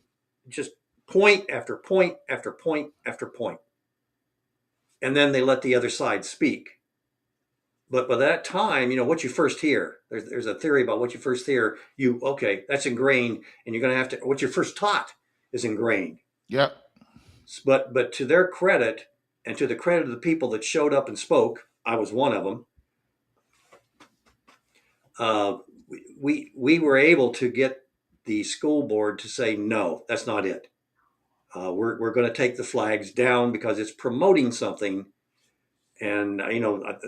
just point after point after point after point, and then they let the other side speak. But by that time, what you first hear. There's a theory about what you first hear. Okay, that's ingrained, and you're going to have to. What you first taught is ingrained. Yep. But to their credit, and to the credit of the people that showed up and spoke, I was one of them. Uh, we were able to get the school board to say no, that's not it. We're going to take the flags down because it's promoting something. And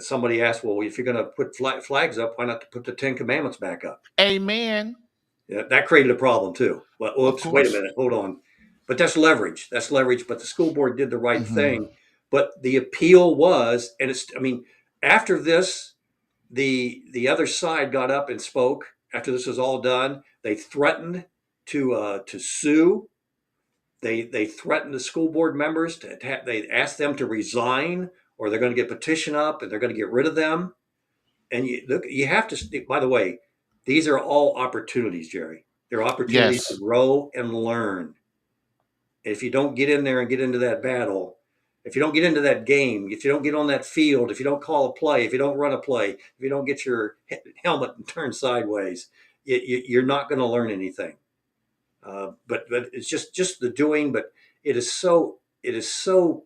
somebody asked, well, if you're going to put flags up, why not put the Ten Commandments back up? Amen. Yeah, that created a problem too. But Of whoops, wait a course. minute, hold on. But that's leverage. That's leverage. But the school board did the right Hmm. thing. But the appeal was, and it's, I mean, after this, the other side got up and spoke. After this was all done, they threatened to sue. They threatened the school board members they asked them to resign, or they're going to get petition up and they're going to get rid of them. And you have to. By the way, these are all opportunities, Jerry. They're opportunities to Yes. grow and learn. If you don't get in there and get into that battle, if you don't get into that game, if you don't get on that field, if you don't call a play, if you don't run a play, if you don't get your helmet and turn sideways, you're not going to learn anything. But it's just the doing. But it is so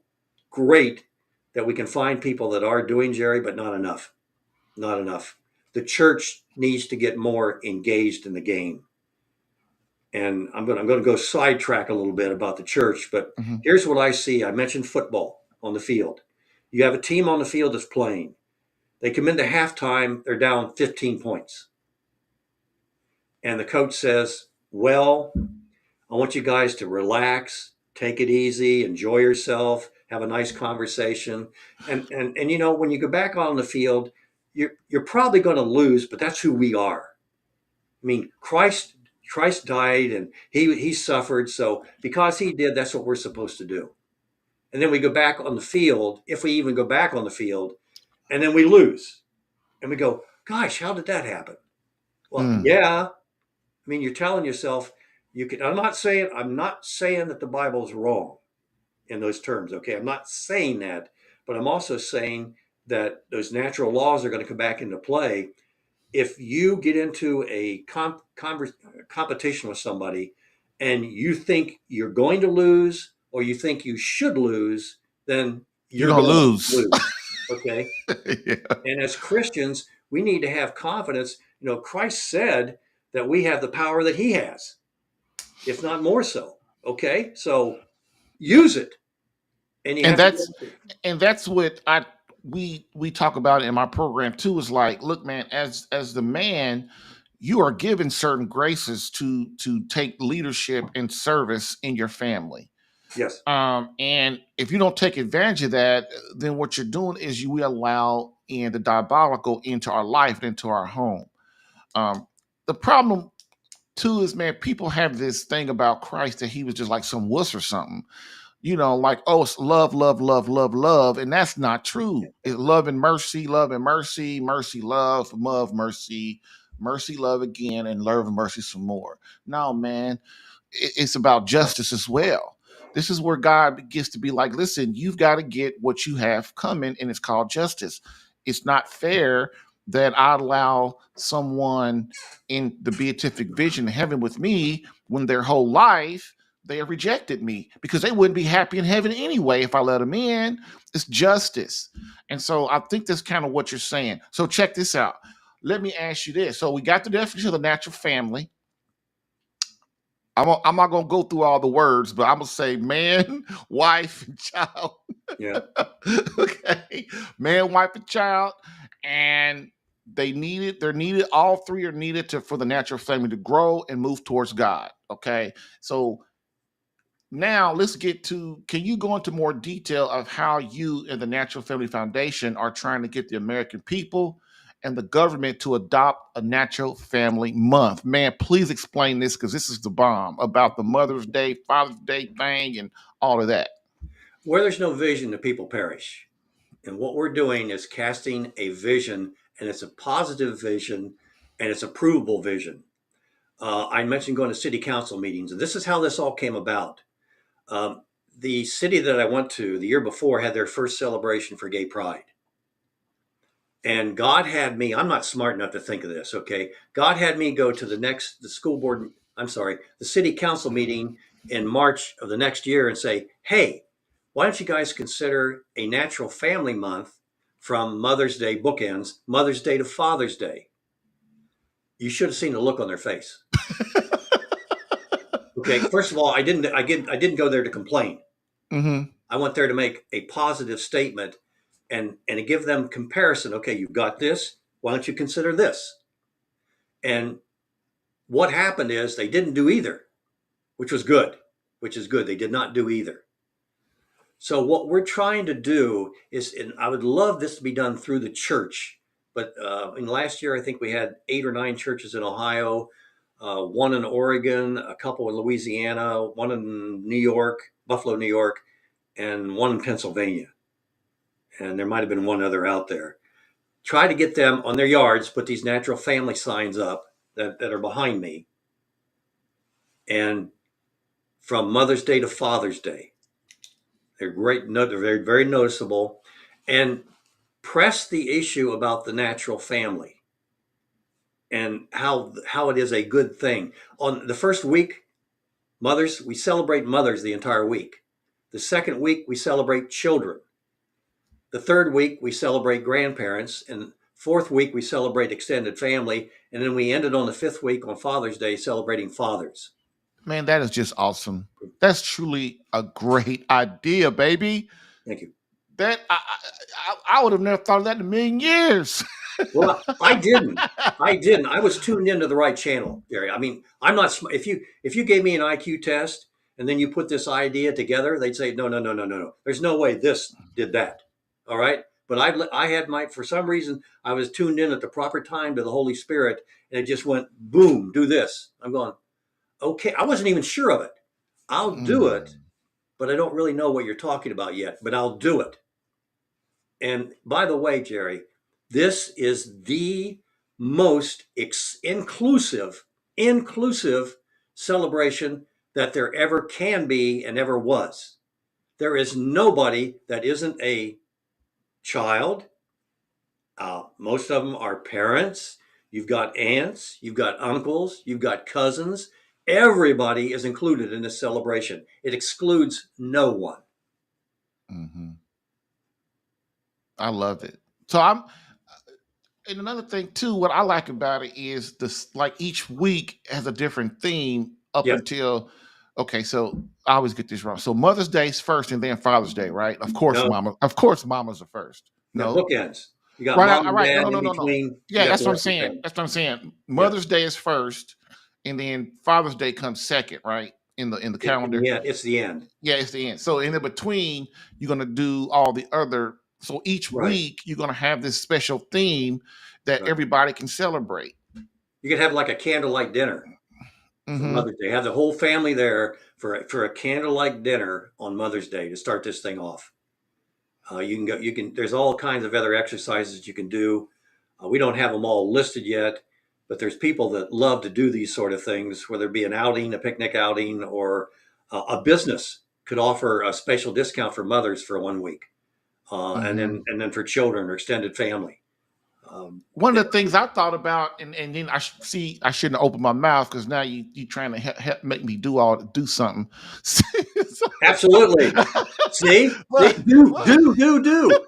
great that we can find people that are doing, Jerry, but not enough. Not enough. The church needs to get more engaged in the game. And I'm going to go sidetrack a little bit about the church, but Hmm. here's what I see. I mentioned football on the field. You have a team on the field that's playing. They come into halftime, they're down 15 points. and the coach says, well, I want you guys to relax, take it easy, enjoy yourself, have a nice conversation. And you know, when you go back on the field, you're probably going to lose, but that's who we are. I mean, Christ died and he suffered, so because he did, that's what we're supposed to do. And then we go back on the field, if we even go back on the field, and then we lose. And we go, gosh, how did that happen? Well, Mm. yeah. I mean, you're telling yourself you can. I'm not saying that the Bible is wrong in those terms. Okay, I'm not saying that, but I'm also saying that those natural laws are going to come back into play if you get into a competition with somebody and you think you're going to lose or you think you should lose, then You're you're gonna going to lose. lose. Okay. Yeah. And as Christians, we need to have confidence. You know, Christ said that we have the power that he has, if not more so. Okay. So use it. And you And have to be that's able to. and that's what we talk about in my program too. Is like, look, man, as the man, you are given certain graces to take leadership and service in your family. Yes. And if you don't take advantage of that, then what you're doing is we allow in the diabolical into our life, into our home. Um, the problem too is, man, people have this thing about Christ that he was just like some wuss or something. Like, oh, it's love, love, love, love, love. And that's not true. It's love and mercy, mercy, love, mercy, mercy, love again, and love and mercy some more. No, man, it's about justice as well. This is where God gets to be like, listen, you've got to get what you have coming, and it's called justice. It's not fair that I allow someone in the beatific vision of heaven with me when their whole life they have rejected me, because they wouldn't be happy in heaven anyway if I let them in. It's justice. And so I think that's kind of what you're saying. So check this out. Let me ask you this. So we got the definition of the natural family. I'm not going to go through all the words, but I'm going to say man, wife, and child. Yeah. Okay. Man, wife, and child. And they're needed, all three are needed for the natural family to grow and move towards God. Okay. So now let's get to, can you go into more detail of how you and the Natural Family Foundation are trying to get the American people and the government to adopt a natural family month? Man, please explain this, because this is the bomb about the Mother's Day, Father's Day thing and all of that. Where there's no vision, the people perish. And what we're doing is casting a vision, and it's a positive vision, and it's a provable vision. I mentioned going to city council meetings, and this is how this all came about. Um, the city that I went to the year before had their first celebration for Gay Pride. And God had me, I'm not smart enough to think of this, okay? God had me go to the school board, I'm sorry, the city council meeting in March of the next year and say, hey, why don't you guys consider a natural family month from Mother's Day bookends, Mother's Day to Father's Day? You should have seen the look on their face. Okay, first of all, I didn't go there to complain. Mm-hmm. I went there to make a positive statement and to give them comparison. Okay, you've got this. Why don't you consider this? And what happened is they didn't do either, which was good, which is good. They did not do either. So what we're trying to do is, and I would love this to be done through the church, but in last year, I think we had 8 or 9 churches in Ohio, one in Oregon, a couple in Louisiana, one in New York, Buffalo, New York, and one in Pennsylvania. And there might have been one other out there. Try to get them on their yards, put these natural family signs up that are behind me. And from Mother's Day to Father's Day, they're great. They're very, very noticeable. And press the issue about the natural family and how it is a good thing. On the first week, mothers, we celebrate mothers the entire week. The second week, we celebrate children. The third week, we celebrate grandparents. And fourth week, we celebrate extended family. And then we ended on the fifth week on Father's Day celebrating fathers. Man, that is just awesome. That's truly a great idea, baby. Thank you. That I would have never thought of that in a million years. Well, I didn't. I didn't. I was tuned into the right channel, Gary. I mean, I'm not. If you gave me an IQ test and then you put this idea together, they'd say, no, no, no, no, no, no. There's no way this did that. All right. But I had my, for some reason, I was tuned in at the proper time to the Holy Spirit, and it just went boom, do this. I'm going, okay. I wasn't even sure of it. I'll do it, Mm, but I don't really know what you're talking about yet. But I'll do it. And by the way, Jerry, this is the most inclusive celebration that there ever can be and ever was. There is nobody that isn't a child. Most of them are parents. You've got aunts, you've got uncles, you've got cousins. Everybody is included in this celebration. It excludes no one. mhm. I love it. So I'm and another thing too, what I like about it is this like each week has a different theme up Yes. until okay, so I always get this wrong. So Mother's Day's first and then Father's Day, right? No, Of course mama's the first. no No. bookends. You got Right, mom all and right. No, dad no, in no, no, no. between. You Yeah, got that's the what I'm rest of the saying. family. That's what I'm saying. Yeah. Mother's Day is first, and then Father's Day comes second, right? In the In the calendar. end, it's the end. Yeah, it's the end. So in the between, you're gonna do all the other. So each Right. week you're gonna have this special theme that Right. everybody can celebrate. You could have like a candlelight dinner for Hmm. Mother's Day. Have the whole family there for a candlelight dinner on Mother's Day to start this thing off. You can go. You can. There's all kinds of other exercises you can do. We don't have them all listed yet, but there's people that love to do these sort of things, whether it be an outing, a picnic outing, or a business could offer a special discount for mothers for 1 week, Hmm. and then for children or extended family. Um, One yeah, of the things I thought about, and then see I shouldn't open my mouth because now you trying to make me do something. absolutely. See, but, but do.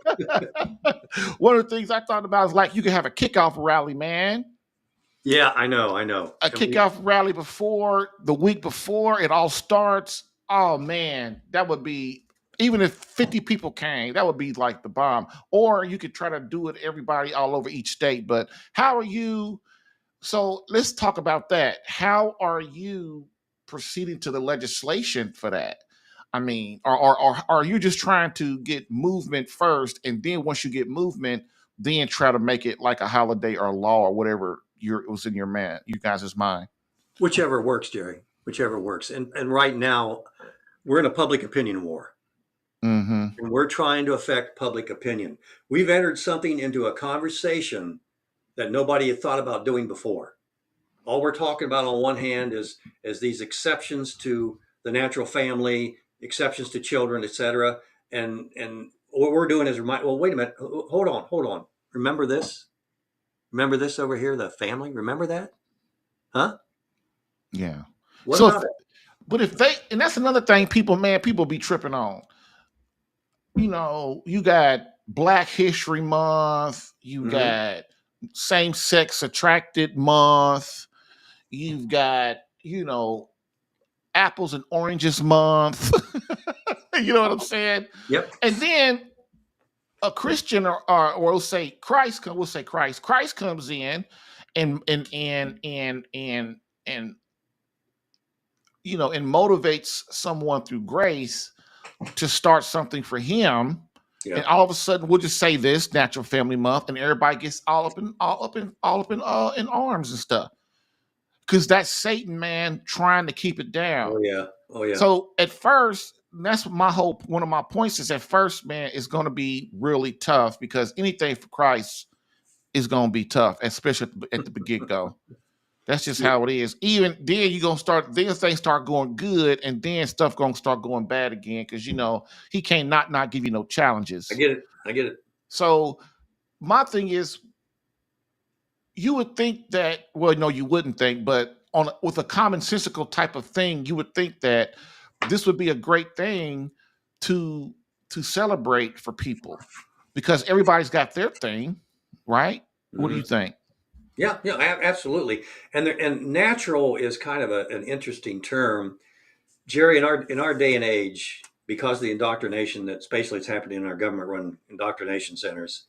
one of the things I thought about is like you could have a kickoff rally, man. Yeah, I know. A And we, kickoff rally before the week before it all starts. Oh man, that would be even if 50 people came, that would be like the bomb. Or you could try to do it everybody all over each state. But how are you? So let's talk about that. How are you proceeding to the legislation for that? I mean, or are you just trying to get movement first, and then once you get movement, then try to make it like a holiday or a law or whatever it was in you guys' mind? whichever works, Jerry. Whichever works. And right now, we're in a public opinion war, Mm-hmm. and we're trying to affect public opinion. We've entered something into a conversation that nobody had thought about doing before. All we're talking about on one hand is these exceptions to the natural family, exceptions to children, etc. And what we're doing is remind. Well, wait a minute. Hold on. Remember this? Remember this over here? The family. Remember that? Huh? Yeah. What So, about it? but if they, and that's another thing, people be tripping on. You got Black History Month, you Hmm. got same sex attracted month, you've got, apples and oranges month. You know what I'm saying? Yep. And then a Christian or we'll say Christ comes in and and motivates someone through grace to start something for him. And Yeah. all of a sudden, we'll just say this Natural Family Month, and everybody gets all up in arms and stuff because that's Satan, man, trying to keep it down. Oh yeah. Oh yeah. So at first, that's one of my points is at first, man, it's going to be really tough because anything for Christ is going to be tough, especially at the get go. That's just Yeah, how it is. Even then, you're gonna start. Then things start going good, and then stuff gonna start going bad again because he can't not give you no I challenges. get it. I get it. So my thing is, you would think that. Well, no, you wouldn't think, but with a commonsensical type of thing, you would think that this would be a great thing to to celebrate for people because everybody's got their thing, right? What do Hmm. you think? Yeah, yeah, absolutely. And natural is kind of an interesting term, Jerry. In our day and age, because of the indoctrination that spatially it's happening in our government-run indoctrination centers,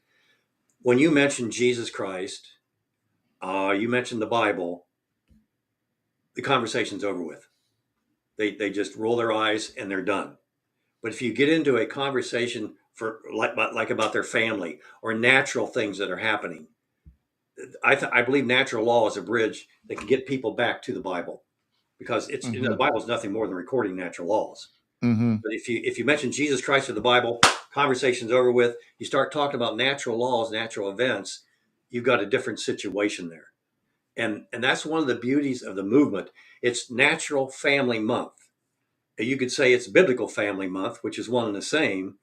when you mention Jesus Christ, you mention the Bible, the conversation's over with. They just roll their eyes and they're done. But if you get into a conversation for like about their family or natural things that are happening, I believe natural law is a bridge that can get people back to the Bible, because the Mm-hmm. Bible is nothing more than recording natural laws. Mm-hmm. But if you mention Jesus Christ or the Bible, conversation's over with. You start talking about natural laws, natural events, you've got a different situation there. And that's one of the beauties of the movement. It's Natural Family Month. You could say it's Biblical Family Month, which is one and the same.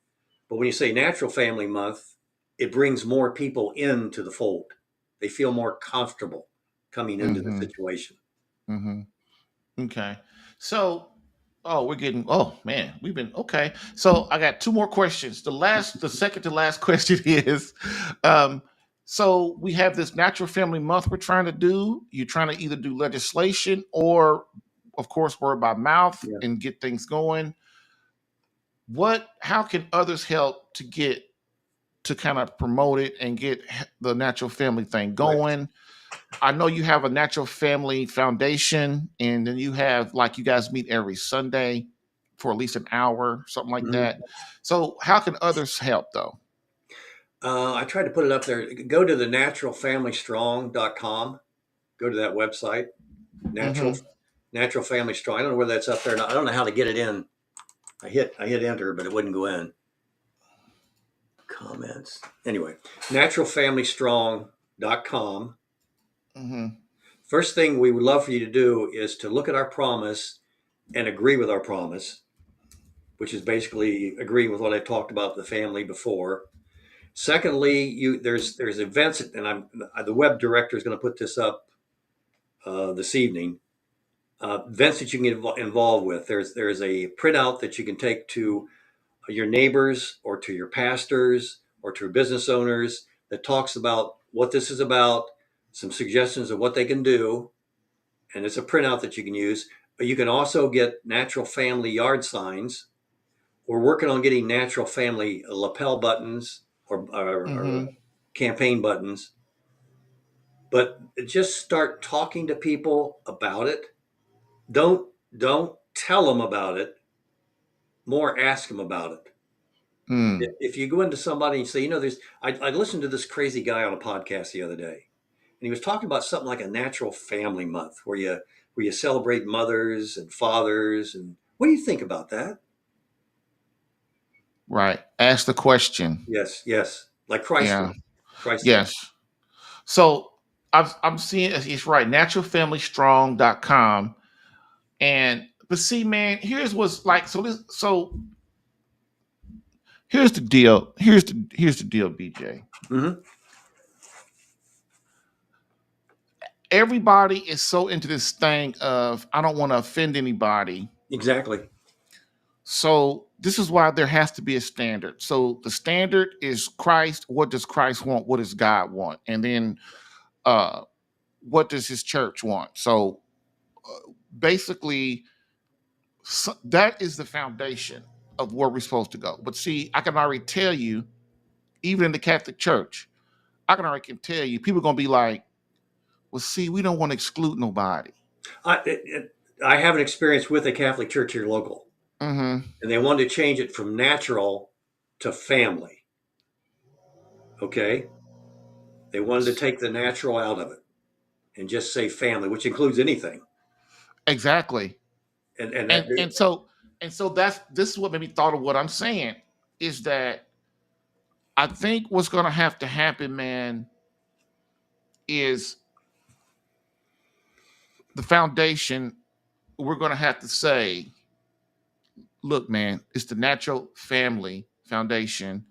But when you say Natural Family Month, it brings more people into the fold. They feel more comfortable coming into the Mm-hmm. situation. Mm-hmm. Okay. So, oh, we're getting, oh man, we've been, okay. So I got two more questions. The second to last question is, um, so we have this natural family month we're trying to do. You're trying to either do legislation or, of course, word by mouth Yeah, and get things going. How can others help to kind of promote it and get the natural family thing right. going? I know you have a natural family foundation, and then you have like you guys meet every Sunday for at least an hour, something like Mhm. that. So, how can others help though? I tried to put it up there. Go to the naturalfamilystrong.com. Go to that website. Natural Mm-hmm. Natural Family Strong. I don't know whether that's up there. I don't know how to get it in. I hit enter, but it wouldn't go in. Comments. Anyway, naturalfamilystrong.com. Mm-hmm. First thing we would love for you to do is to look at our promise and agree with our promise, which is basically agreeing with what I talked about the family before. Secondly, there's events, and the web director is going to put this up this evening. Events that you can get involved with. There's a printout that you can take to your neighbors or to your pastors or to business owners that talks about what this is about, some suggestions of what they can do, and it's a printout that you can use. But you can also get natural family yard signs. We're working on getting natural family lapel buttons or Mm-hmm. campaign buttons. But just start talking to people about it. Don't tell them about it. More ask them about it. Mm. If you go into somebody and say, there's, I listened to this crazy guy on a podcast the other day, and he was talking about something like a natural family month where you celebrate mothers and fathers. And what do you think about that? Right. Ask the question. Yes, yes, like Christ Yeah. did. Christ did. Yes. So I'm seeing it's right. Naturalfamilystrong.com. And but see, man, here's what's like. So here's the deal. Here's the deal, BJ. Hmm. Everybody is so into this thing of I don't want to offend anybody. Exactly. So this is why there has to be a standard. So the standard is Christ. What does Christ want? What does God want? And then uh what does his church want? So basically that is the foundation of where we're supposed to go. But see, I can already tell you, even in the Catholic Church, I can already can tell you, people are gonna be like, well, see, we don't want to exclude nobody. I have an experience with a Catholic church here local, Mm-hmm. and they wanted to change it from natural to family. Okay, they wanted to take the natural out of it and just say family, which includes anything. Exactly. And that, And so that's this is what made me thought of what I'm saying is that I think what's gonna have to happen, man, is the foundation. We're gonna have to say, look, man, it's the natural family foundation.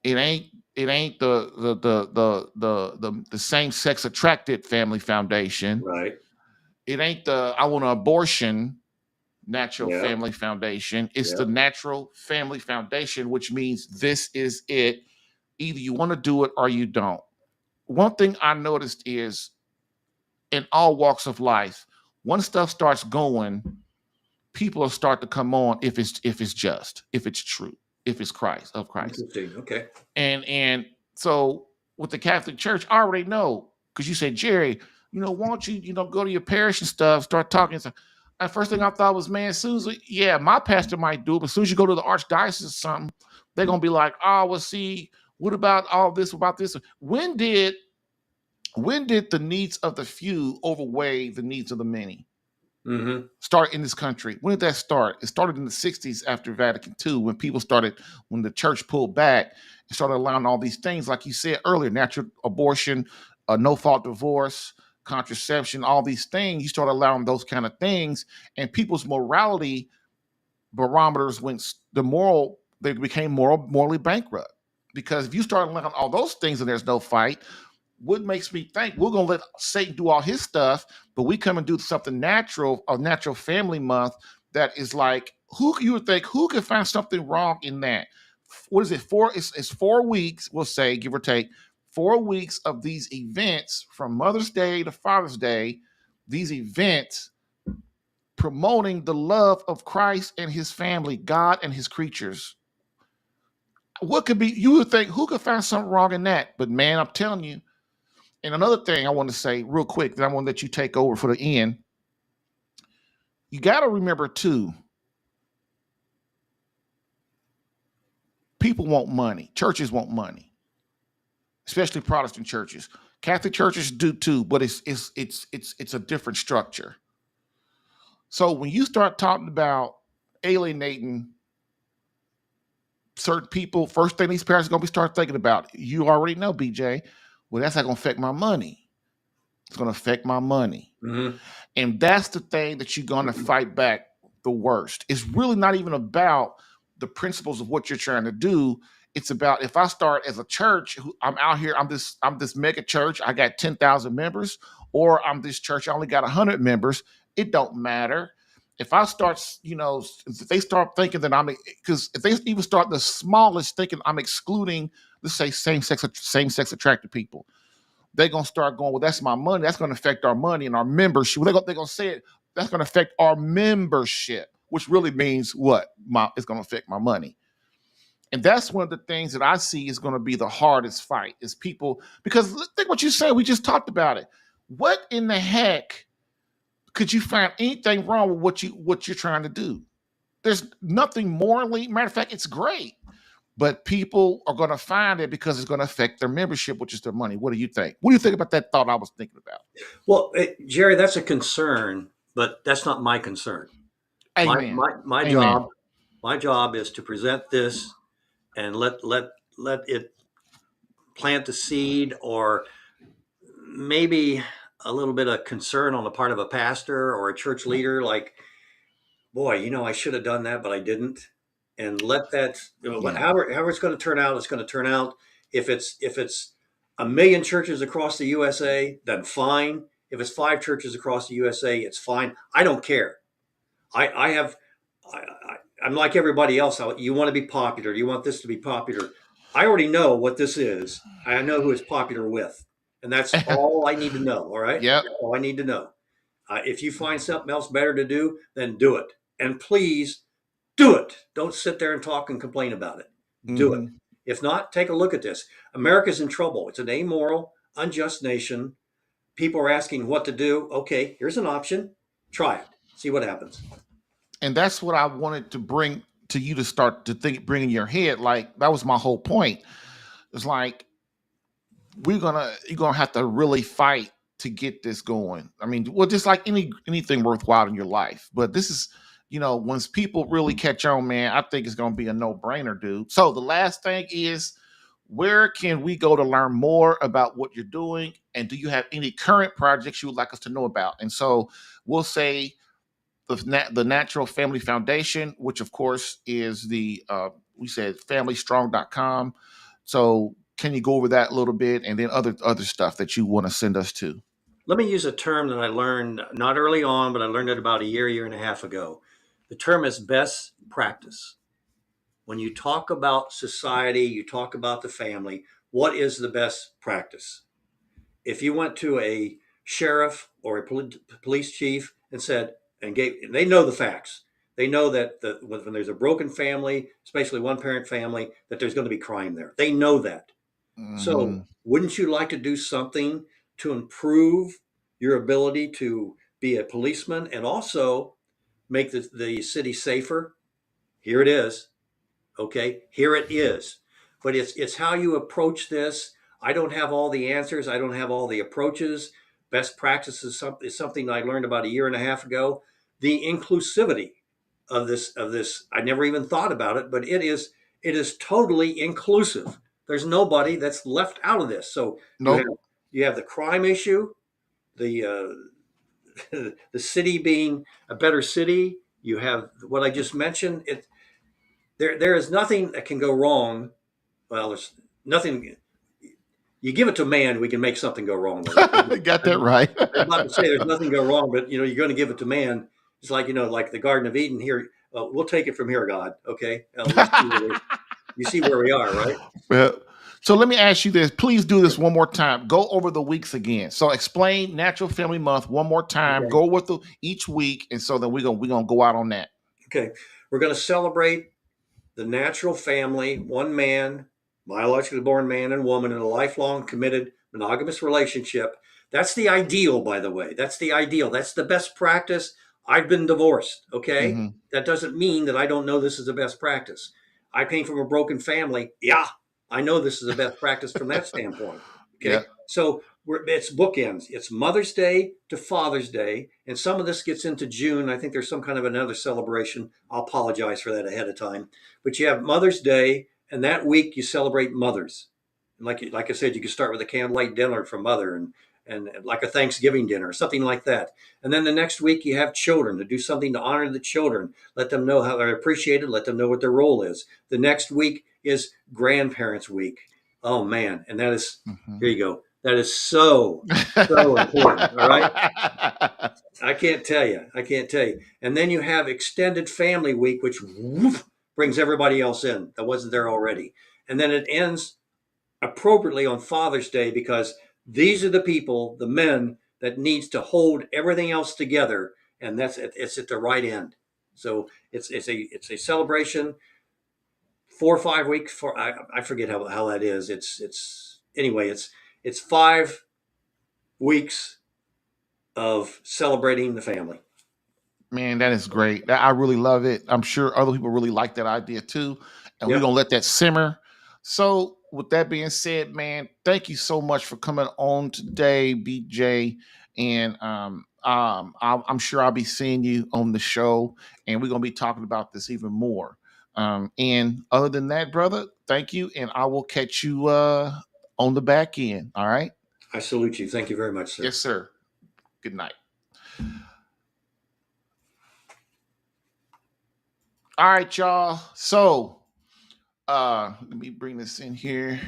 It ain't the same sex attracted family foundation. right? It ain't the I want an abortion natural Yeah, family foundation. It's yeah. the natural family foundation, which means this is it. Either you want to do it or you don't. One thing I noticed is in all walks of life, once stuff starts going, people will start to come on if it's just, if it's true, if it's Christ of Christ. Interesting. Okay. And So with the Catholic Church, I already know because you said, Jerry, why don't you, go to your parish and stuff, start talking. So, and first thing I thought was, man, as soon as yeah, my pastor might do it, but as soon as you go to the archdiocese or something, they're gonna be like, oh, well, see, what about all this? About this? When did the needs of the few overweigh the needs of the many? Mm-hmm. Start in this country. When did that start? It started in the 60s after Vatican II, when the church pulled back and started allowing all these things, like you said earlier, natural abortion, no fault divorce, contraception, all these things. You start allowing those kind of things, and people's morality barometers they became morally bankrupt. Because if you start allowing all those things and there's no fight, what makes me think we're gonna let Satan do all his stuff, but we come and do something natural, a natural family month that is like, you would think who could find something wrong in that? What is it? It's 4 weeks, we'll say, give or take, 4 weeks of these events from Mother's Day to Father's Day, these events promoting the love of Christ and his family, God and his creatures. What could be, you would think, who could find something wrong in that? But man, I'm telling you. And another thing I want to say real quick, that I want to let you take over for the end. You got to remember too, people want money. Churches want money, especially Protestant churches. Catholic churches do too, but it's a different structure. So when you start talking about alienating certain people, first thing these parents are going to be start thinking about, you already know, BJ, well, that's not going to affect my money. It's going to affect my money. Mm-hmm. And that's the thing that you're going to fight back the worst. It's really not even about the principles of what you're trying to do. It's about, if I start as a church, I'm out here, I'm this mega church, I got 10,000 members, or I'm this church, I only got 100 members, it don't matter. If I start, if they start thinking that because if they even start the smallest thinking I'm excluding, let's say same sex attracted people, they're gonna start going, well, that's my money. That's gonna affect our money and our membership. They're gonna say it, that's gonna affect our membership, which really means what? It's gonna affect my money. And that's one of the things that I see is gonna be the hardest fight is people, because think what you said, we just talked about it. What in the heck could you find anything wrong with what you're trying to do? There's nothing morally, matter of fact, it's great. But people are going to find it because it's going to affect their membership, which is their money. What do you think? What do you think about that thought I was thinking about? Well, Jerry, that's a concern, but that's not my concern. My Amen. my my Amen. job is to present this and let it plant the seed, or maybe a little bit of concern on the part of a pastor or a church leader, like, boy, I should have done that, but I didn't. And let that, Yeah. however it's going to turn out, it's going to turn out. If it's a million churches across the USA, then fine. If it's 5 churches across the USA, it's fine. I don't care. I have, I'm like everybody else. You want to be popular. You want this to be popular. I already know what this is. I know who it's popular with, and that's all I need to know. All right, Yep. that's all I need to know. If you find something else better to do, then do it. And please do it. Don't sit there and talk and complain about it. Do it. Mm-hmm. If not, take a look at this. America's in trouble. It's an amoral, unjust nation. People are asking what to do. Okay, here's an option. Try it. See what happens. And that's what I wanted to bring to you to start to bring in your head. Like, that was my whole point. It's like, you're gonna have to really fight to get this going. I mean, well, just like anything worthwhile in your life. But this is, once people really catch on, man, I think it's gonna be a no-brainer, dude. So the last thing is, where can we go to learn more about what you're doing? And do you have any current projects you would like us to know about? And so we'll say the Natural Family Foundation, which of course is we said familystrong.com. So can you go over that a little bit, and then other stuff that you want to send us to? Let me use a term that I learned not early on, but I learned it about a year and a half ago. The term is best practice. When you talk about society, you talk about the family, what is the best practice? If you went to a sheriff or a police chief and said, and they know the facts. They know that when there's a broken family, especially one parent family, that there's going to be crime there. They know that. So, Mhm. wouldn't you like to do something to improve your ability to be a policeman and also make the city safer? Here it is. Okay, here it is. But it's how you approach this. I don't have all the answers. I don't have all the approaches. Best practices is something I learned about a year and a half ago. The inclusivity of this I never even thought about it, but it is totally inclusive. There's nobody that's left out of this. So Nope. you have the crime issue, the the city being a better city. You have what I just mentioned. There is nothing that can go wrong. Well, there's nothing. You give it to man, we can make something go wrong with it. Got that right. I was about to say there's nothing go wrong, but you're going to give it to man. It's like like the Garden of Eden. Here, we'll take it from here, God. Okay, you see where we are, right? Well, so let me ask you this. Please do this one more time. Go over the weeks again. So explain Natural Family Month one more time. Okay, Go with each week, and so then we're gonna go out on that. okay. We're going to celebrate the natural family, one man, biologically born man and woman in a lifelong committed monogamous relationship. That's the ideal, by the way. That's the ideal. That's the best practice. I've been divorced. Okay. Hmm. That doesn't mean that I don't know this is the best practice. I came from a broken family. Yeah. I know this is the best practice from that standpoint. Yeah. Okay. So it's bookends. It's Mother's Day to Father's Day. And some of this gets into June. I think there's some kind of another celebration. I'll apologize for that ahead of time. But you have Mother's Day, and that week you celebrate mothers. And like I said, you can start with a candlelight dinner for mother, and like a Thanksgiving dinner, something like that. And then the next week you have children to do something to honor the children, let them know how they're appreciated, let them know what their role is. The next week is Grandparents Week. Oh man, and that is Hmm. here you go. That is so important. All right. I can't tell you. I can't tell you. And then you have Extended Family Week, which woof, brings everybody else in that wasn't there already. And then it ends appropriately on Father's Day because these are the people, the men, that needs to hold everything else together, and it's at the right end. So it's a celebration. 4 or 5 weeks for I forget how that is. It's anyway. It's 5 weeks of celebrating the family. Man, that is great. I really love it. I'm sure other people really like that idea too. And we're Yep. gonna let that simmer. So, with that being said, man, thank you so much for coming on today, BJ. And I'm sure I'll be seeing you on the show, and we're gonna be talking about this even more. And other than that, brother, thank you, and I will catch you on the back end. All right. I salute you. Thank you very much, sir. Yes, sir. Good night. All right, y'all. So let me bring this in here.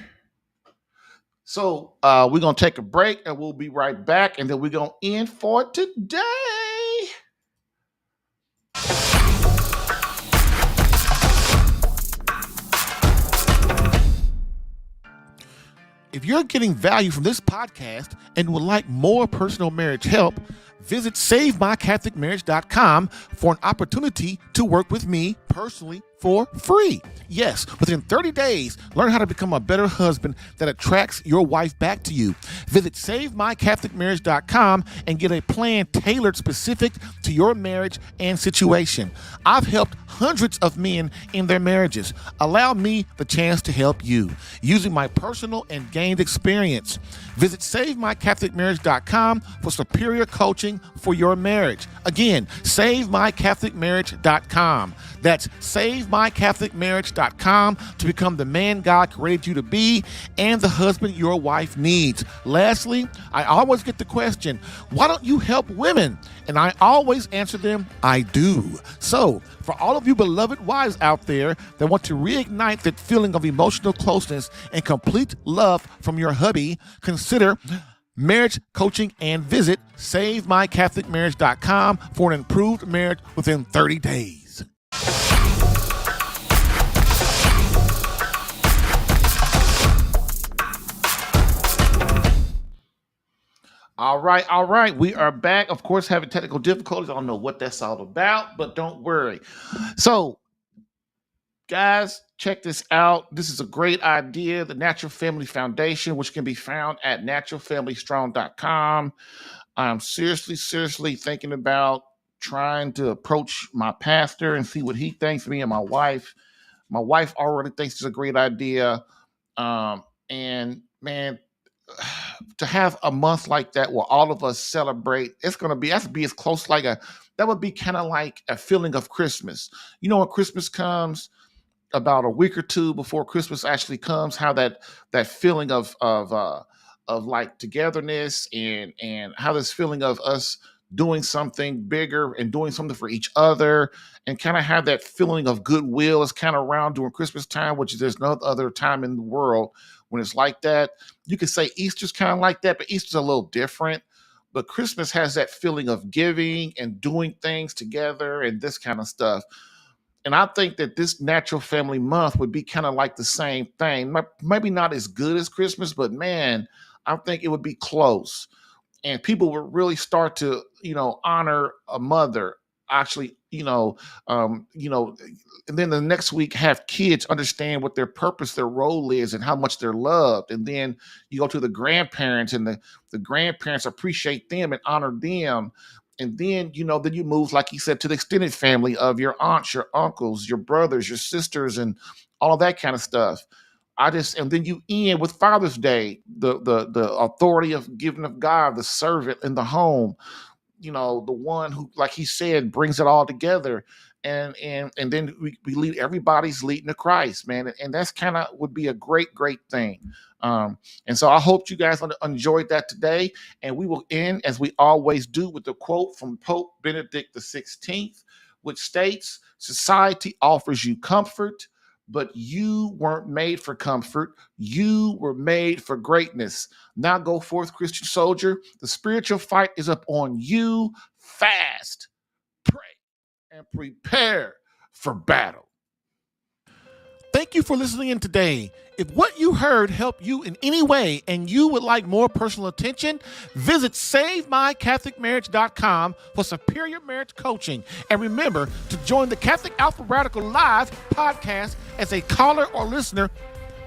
So we're gonna take a break and we'll be right back, and then we're gonna end for today. If you're getting value from this podcast and would like more personal marriage help, visit SaveMyCatholicMarriage.com for an opportunity to work with me personally for free. Yes, within 30 days, learn how to become a better husband that attracts your wife back to you. Visit SaveMyCatholicMarriage.com and get a plan tailored specific to your marriage and situation. I've helped hundreds of men in their marriages. Allow me the chance to help you using my personal and gained experience. Visit SaveMyCatholicMarriage.com for superior coaching for your marriage. Again, SaveMyCatholicMarriage.com. That's SaveMyCatholicMarriage.com to become the man God created you to be and the husband your wife needs. Lastly, I always get the question, why don't you help women? And I always answer them, I do. So, for all of you beloved wives out there that want to reignite that feeling of emotional closeness and complete love from your hubby, consider marriage coaching and visit SaveMyCatholicMarriage.com for an improved marriage within 30 days. All right, all right. We are back. Of course, having technical difficulties. I don't know what that's all about, but don't worry. So, Guys, check this out. This is a great idea. The Natural Family Foundation, which can be found at naturalfamilystrong.com. I'm seriously thinking about trying to approach my pastor and see what he thinks. Me and my wife. My wife already thinks it's a great idea. And man, to have a month like that where all of us celebrate, that's be as close that would be kind of like a feeling of Christmas. You know, when Christmas comes, about a week or two before Christmas actually comes, how that feeling of like togetherness and how this feeling of us doing something bigger and doing something for each other and kind of have that feeling of goodwill is kind of around during Christmas time, which there's no other time in the world when it's like that. You could say Easter's kind of like that, but Easter's a little different. But Christmas has that feeling of giving and doing things together and this kind of stuff. And I think that this Natural Family Month would be kind of like the same thing. Maybe not as good as Christmas, but man, I think it would be close. And people would really start to, honor a mother. Actually, and then the next week have kids understand what their purpose, their role is, and how much they're loved. And then you go to the grandparents, and the grandparents appreciate them and honor them. And then, then you move, like you said, to the extended family of your aunts, your uncles, your brothers, your sisters, and all of that kind of stuff. And then you end with Father's Day, the authority of giving of God, the servant in the home, the one who, like he said, brings it all together. And then we lead, everybody's leading to Christ, man. And that's kind of would be a great thing. And so I hope you guys enjoyed that today. And we will end, as we always do, with a quote from Pope Benedict XVI, which states, "Society offers you comfort, but you weren't made for comfort. You were made for greatness. Now go forth, Christian soldier. The spiritual fight is up on you. Fast, pray, and prepare for battle." Thank you for listening in today. If what you heard helped you in any way and you would like more personal attention, visit SaveMyCatholicMarriage.com for superior marriage coaching. And remember to join the Catholic Alpha Radical Live podcast as a caller or listener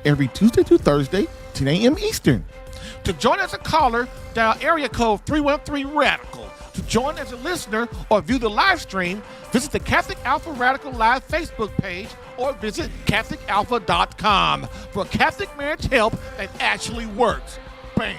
every Tuesday through Thursday, 10 a.m. Eastern. To join as a caller, dial area code 313-RADICAL. To join as a listener or view the live stream, visit the Catholic Alpha Radical Live Facebook page or visit CatholicAlpha.com for Catholic marriage help that actually works. Bam!